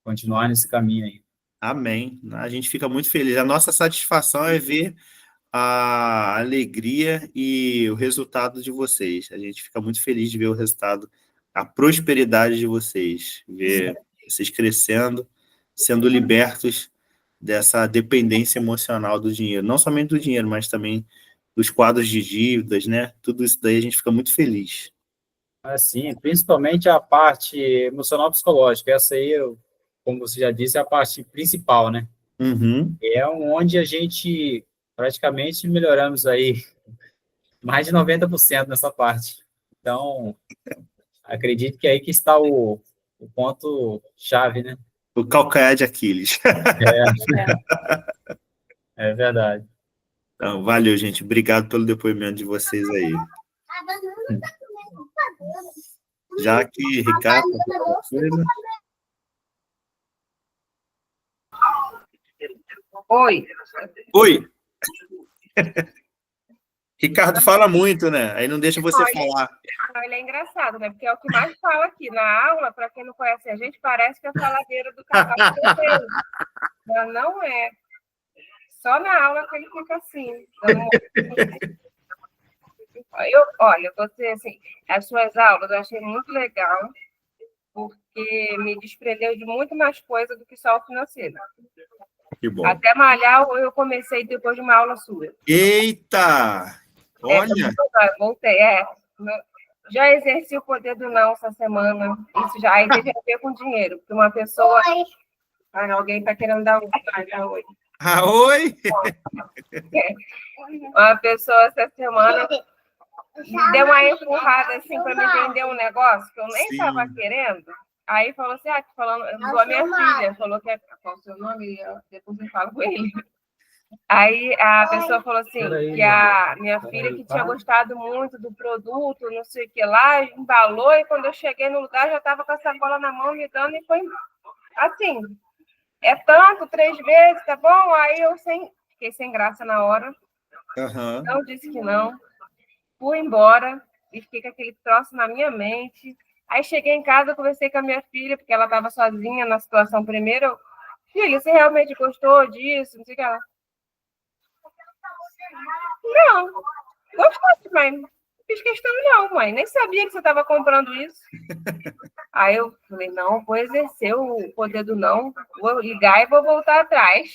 continuar nesse caminho aí. Amém. A gente fica muito feliz. A nossa satisfação é ver a alegria e o resultado de vocês. A gente fica muito feliz de ver o resultado, a prosperidade de vocês, ver vocês crescendo, sendo libertos dessa dependência emocional do dinheiro. Não somente do dinheiro, mas também dos quadros de dívidas, né? Tudo isso daí a gente fica muito feliz. Assim, principalmente a parte emocional psicológica. Essa aí, como você já disse, é a parte principal, né? Uhum. É onde a gente praticamente melhoramos aí mais de 90% nessa parte. Então, acredito que é aí que está o ponto-chave, né? O calcanhar de Aquiles. É verdade. Então, valeu, gente. Obrigado pelo depoimento de vocês aí. Já que Ricardo... Oi. Oi! Ricardo fala muito, né? Aí não deixa você falar. Ele é engraçado, né? Porque é o que mais fala aqui na aula, para quem não conhece a gente, parece que é a faladeira do cacau. Mas não é. Só na aula que ele fica assim. Olha, você, assim, as suas aulas eu achei muito legal, porque me desprendeu de muito mais coisa do que só o financeiro. Que bom. Até malhar eu comecei depois de uma aula sua. Eita! Olha! Voltei, já exerci o poder do não essa semana. Isso já aí teve a ver com dinheiro, porque uma pessoa... alguém está querendo dar oi. Ah, oi! Uma pessoa essa semana deu uma empurrada assim para me vender um negócio que eu nem estava querendo. Aí falou assim, falando, usou a minha filha, falou que qual o seu nome? Depois eu falo com ele. Aí a pessoa falou assim, que a minha filha que tinha gostado muito do produto, não sei o que lá, embalou, e quando eu cheguei no lugar, já estava com a sacola na mão, me dando, e foi assim, é tanto, 3 vezes, tá bom? Aí eu fiquei sem graça na hora, não disse que não, fui embora, e fiquei com aquele troço na minha mente. Aí cheguei em casa, conversei com a minha filha, porque ela estava sozinha na situação primeiro. Filha, você realmente gostou disso? Não sei o que ela... Não, gostei, mas não fiz questão não, mãe. Nem sabia que você estava comprando isso. Aí eu falei, não, vou exercer o poder do não, vou ligar e vou voltar atrás.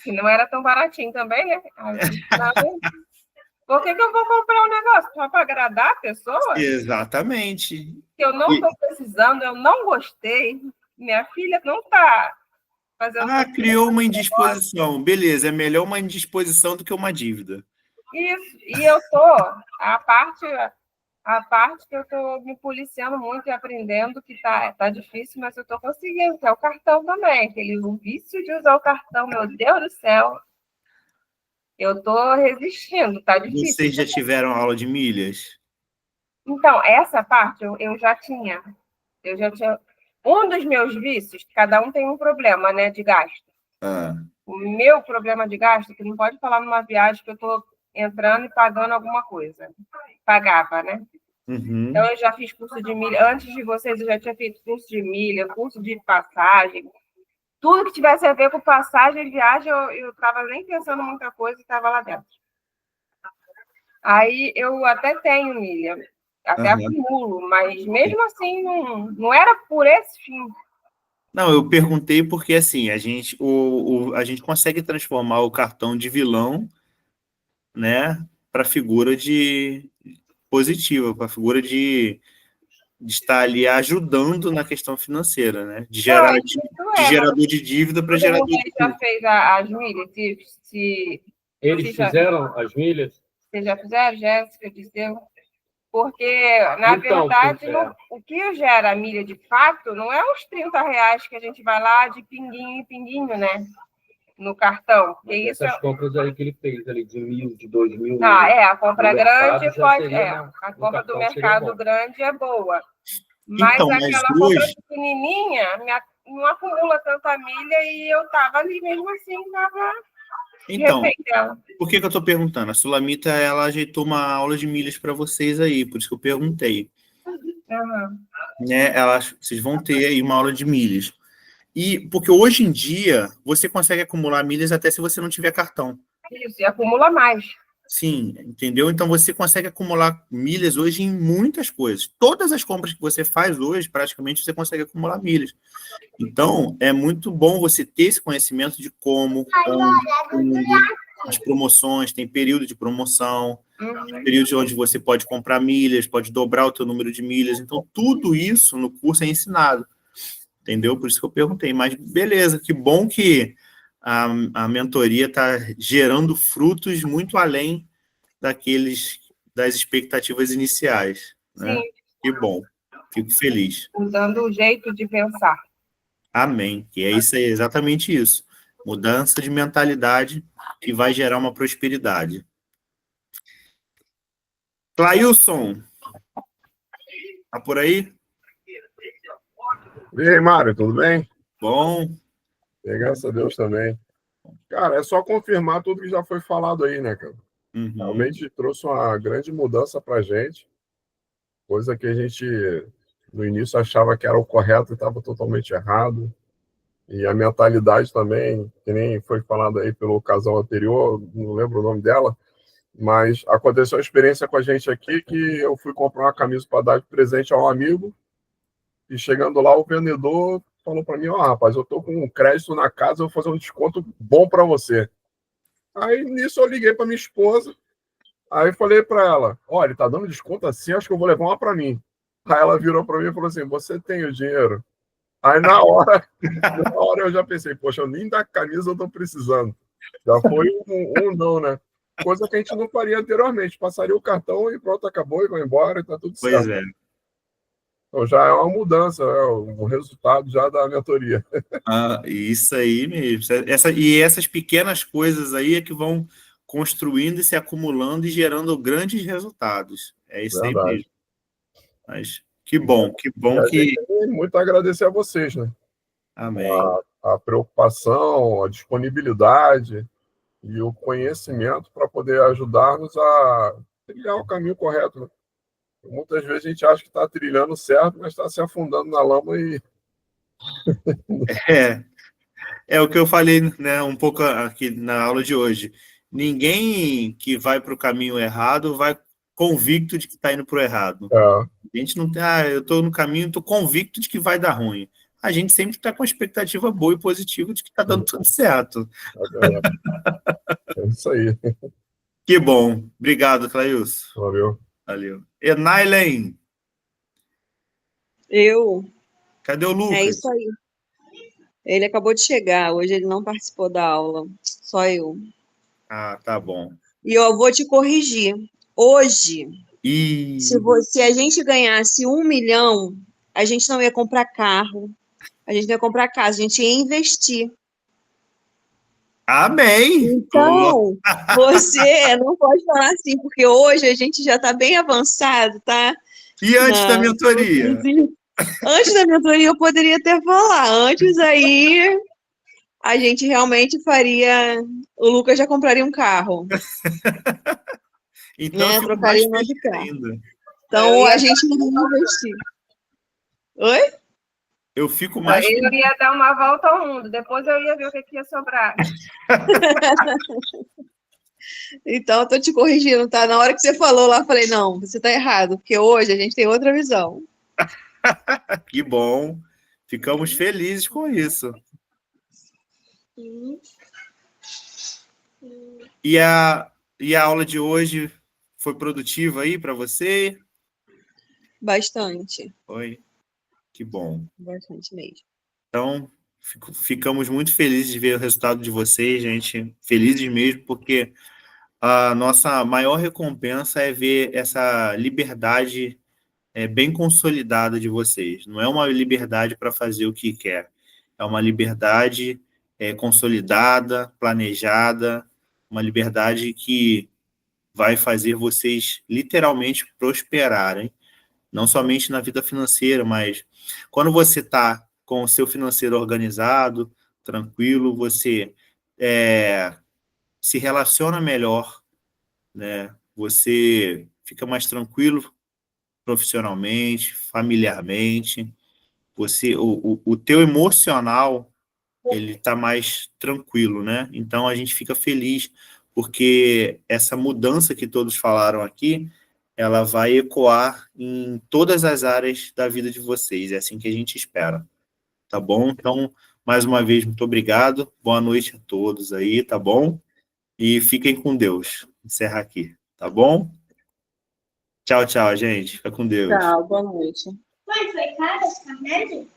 Que não era tão baratinho também, né? Por que eu vou comprar um negócio? Só para agradar a pessoa? Exatamente. Que eu não estou precisando, eu não gostei. Minha filha não está fazendo... Criou uma indisposição. Beleza, é melhor uma indisposição do que uma dívida. Isso, e eu tô, a parte que eu tô me policiando muito e aprendendo que tá difícil, mas eu tô conseguindo, que é o cartão também, o vício de usar o cartão, meu Deus do céu, eu tô resistindo, tá difícil. Vocês já tiveram aula de milhas? Então, essa parte eu já tinha, um dos meus vícios, cada um tem um problema, né, de gasto. O meu problema de gasto, que não pode falar numa viagem que eu tô entrando e pagando alguma coisa. Pagava, né? Uhum. Então, eu já fiz curso de milha. Antes de vocês, eu já tinha feito curso de milha, curso de passagem. Tudo que tivesse a ver com passagem e viagem, eu estava nem pensando muita coisa e estava lá dentro. Aí, eu até tenho milha. Até acumulo, mas mesmo assim, não era por esse fim. Não, eu perguntei porque, assim, a gente consegue transformar o cartão de vilão, né, para figura de positiva, para figura de estar ali ajudando na questão financeira, né, de gerador de dívida para gerador de já fez as milhas? Eles fizeram as milhas? Vocês já fizeram, Jéssica, dizeu? Porque, na verdade, o que gera a milha de fato não é os R$30 que a gente vai lá de pinguinho em pinguinho, né? No cartão. Essas compras aí que ele fez, ali de 1.000, de 2.000. A compra grande pode... a compra do mercado grande é boa. Mas então, aquela compra pequenininha não acumula tanta milha e eu estava ali mesmo assim, estava... Então, por que eu estou perguntando? A Sulamita, ela ajeitou uma aula de milhas para vocês aí, por isso que eu perguntei. Né? Vocês vão ter aí uma aula de milhas. Porque hoje em dia, você consegue acumular milhas até se você não tiver cartão. Isso, e acumula mais. Sim, entendeu? Então, você consegue acumular milhas hoje em muitas coisas. Todas as compras que você faz hoje, praticamente, você consegue acumular milhas. Então, é muito bom você ter esse conhecimento de como, as promoções, tem período de promoção, período onde você pode comprar milhas, pode dobrar o teu número de milhas. Então, tudo isso no curso é ensinado. Entendeu? Por isso que eu perguntei. Mas, beleza, que bom que a mentoria está gerando frutos muito além das expectativas iniciais. Né? Sim. Que bom. Fico feliz. Mudando o jeito de pensar. Amém. E é exatamente isso. Mudança de mentalidade que vai gerar uma prosperidade. Clailson, tá por aí? E aí, Mário, tudo bem? Bom. Graças a Deus também. Cara, é só confirmar tudo que já foi falado aí, né, cara? Realmente trouxe uma grande mudança pra gente, coisa que a gente, no início, achava que era o correto e estava totalmente errado. E a mentalidade também, que nem foi falado aí pelo casal anterior, não lembro o nome dela, mas aconteceu uma experiência com a gente aqui que eu fui comprar uma camisa para dar de presente a um amigo e chegando lá o vendedor falou para mim, rapaz, eu tô com um crédito na casa, eu vou fazer um desconto bom para você. Aí nisso eu liguei para minha esposa, aí falei para ela, olha, tá dando desconto assim, acho que eu vou levar uma para mim. Aí ela virou para mim e falou assim, você tem o dinheiro? Aí na hora eu já pensei, poxa, eu nem da camisa eu tô precisando. Já foi um não, né? Coisa que a gente não faria anteriormente. Passaria o cartão e pronto, acabou e vai embora e tá tudo certo. Pois é. Então já é uma mudança, um resultado já da mentoria. Isso aí mesmo. Essas pequenas coisas aí é que vão construindo e se acumulando e gerando grandes resultados. É isso aí mesmo. Mas que bom que... Muito agradecer a vocês, né? Amém. A preocupação, a disponibilidade e o conhecimento para poder ajudar-nos a trilhar o caminho correto, né? Muitas vezes a gente acha que está trilhando certo, mas está se afundando na lama e... É o que eu falei, né, um pouco aqui na aula de hoje. Ninguém que vai para o caminho errado vai convicto de que está indo para o errado. A gente não tem, eu estou no caminho, estou convicto de que vai dar ruim. a gente sempre está com a expectativa boa e positiva de que está dando tudo certo. É isso aí. Que bom. Obrigado, Clailson. Valeu. Valeu. Enailen, cadê o Lucas? É isso aí. Ele acabou de chegar, hoje ele não participou da aula, só eu. Ah, tá bom. E eu vou te corrigir. Hoje, E... se a gente ganhasse 1 milhão, a gente não ia comprar carro, a gente não ia comprar casa, a gente ia investir. Amém! Então, você não pode falar assim, porque hoje a gente já está bem avançado, tá? E antes da mentoria? Antes da mentoria eu poderia até falar. Antes aí, a gente realmente faria... O Lucas já compraria um carro. Então, né? eu fico Trocaria mais um de carro. ainda. Então, a gente iria investir. Oi? Eu fico mais... Eu ia dar uma volta ao mundo, depois eu ia ver o que ia sobrar. Então, eu tô te corrigindo, tá? Na hora que você falou lá, eu falei, não, você tá errado, porque hoje a gente tem outra visão. Que bom. Ficamos felizes com isso. E a aula de hoje foi produtiva aí para você? Bastante. Foi? Que bom. Bastante mesmo. Então, ficamos muito felizes de ver o resultado de vocês, gente. Felizes mesmo, porque a nossa maior recompensa é ver essa liberdade bem consolidada de vocês. Não é uma liberdade para fazer o que quer. É uma liberdade consolidada, planejada, uma liberdade que vai fazer vocês literalmente prosperarem, não somente na vida financeira, mas quando você está com o seu financeiro organizado, tranquilo, você se relaciona melhor, né? Você fica mais tranquilo profissionalmente, familiarmente, o teu emocional ele está mais tranquilo, né? Então a gente fica feliz porque essa mudança que todos falaram aqui, ela vai ecoar em todas as áreas da vida de vocês. É assim que a gente espera, tá bom? Então, mais uma vez, muito obrigado. Boa noite a todos aí, tá bom? E fiquem com Deus. Encerrar aqui, tá bom? Tchau, tchau, gente. Fica com Deus. Tchau, boa noite. Mãe, foi cara esse remédio?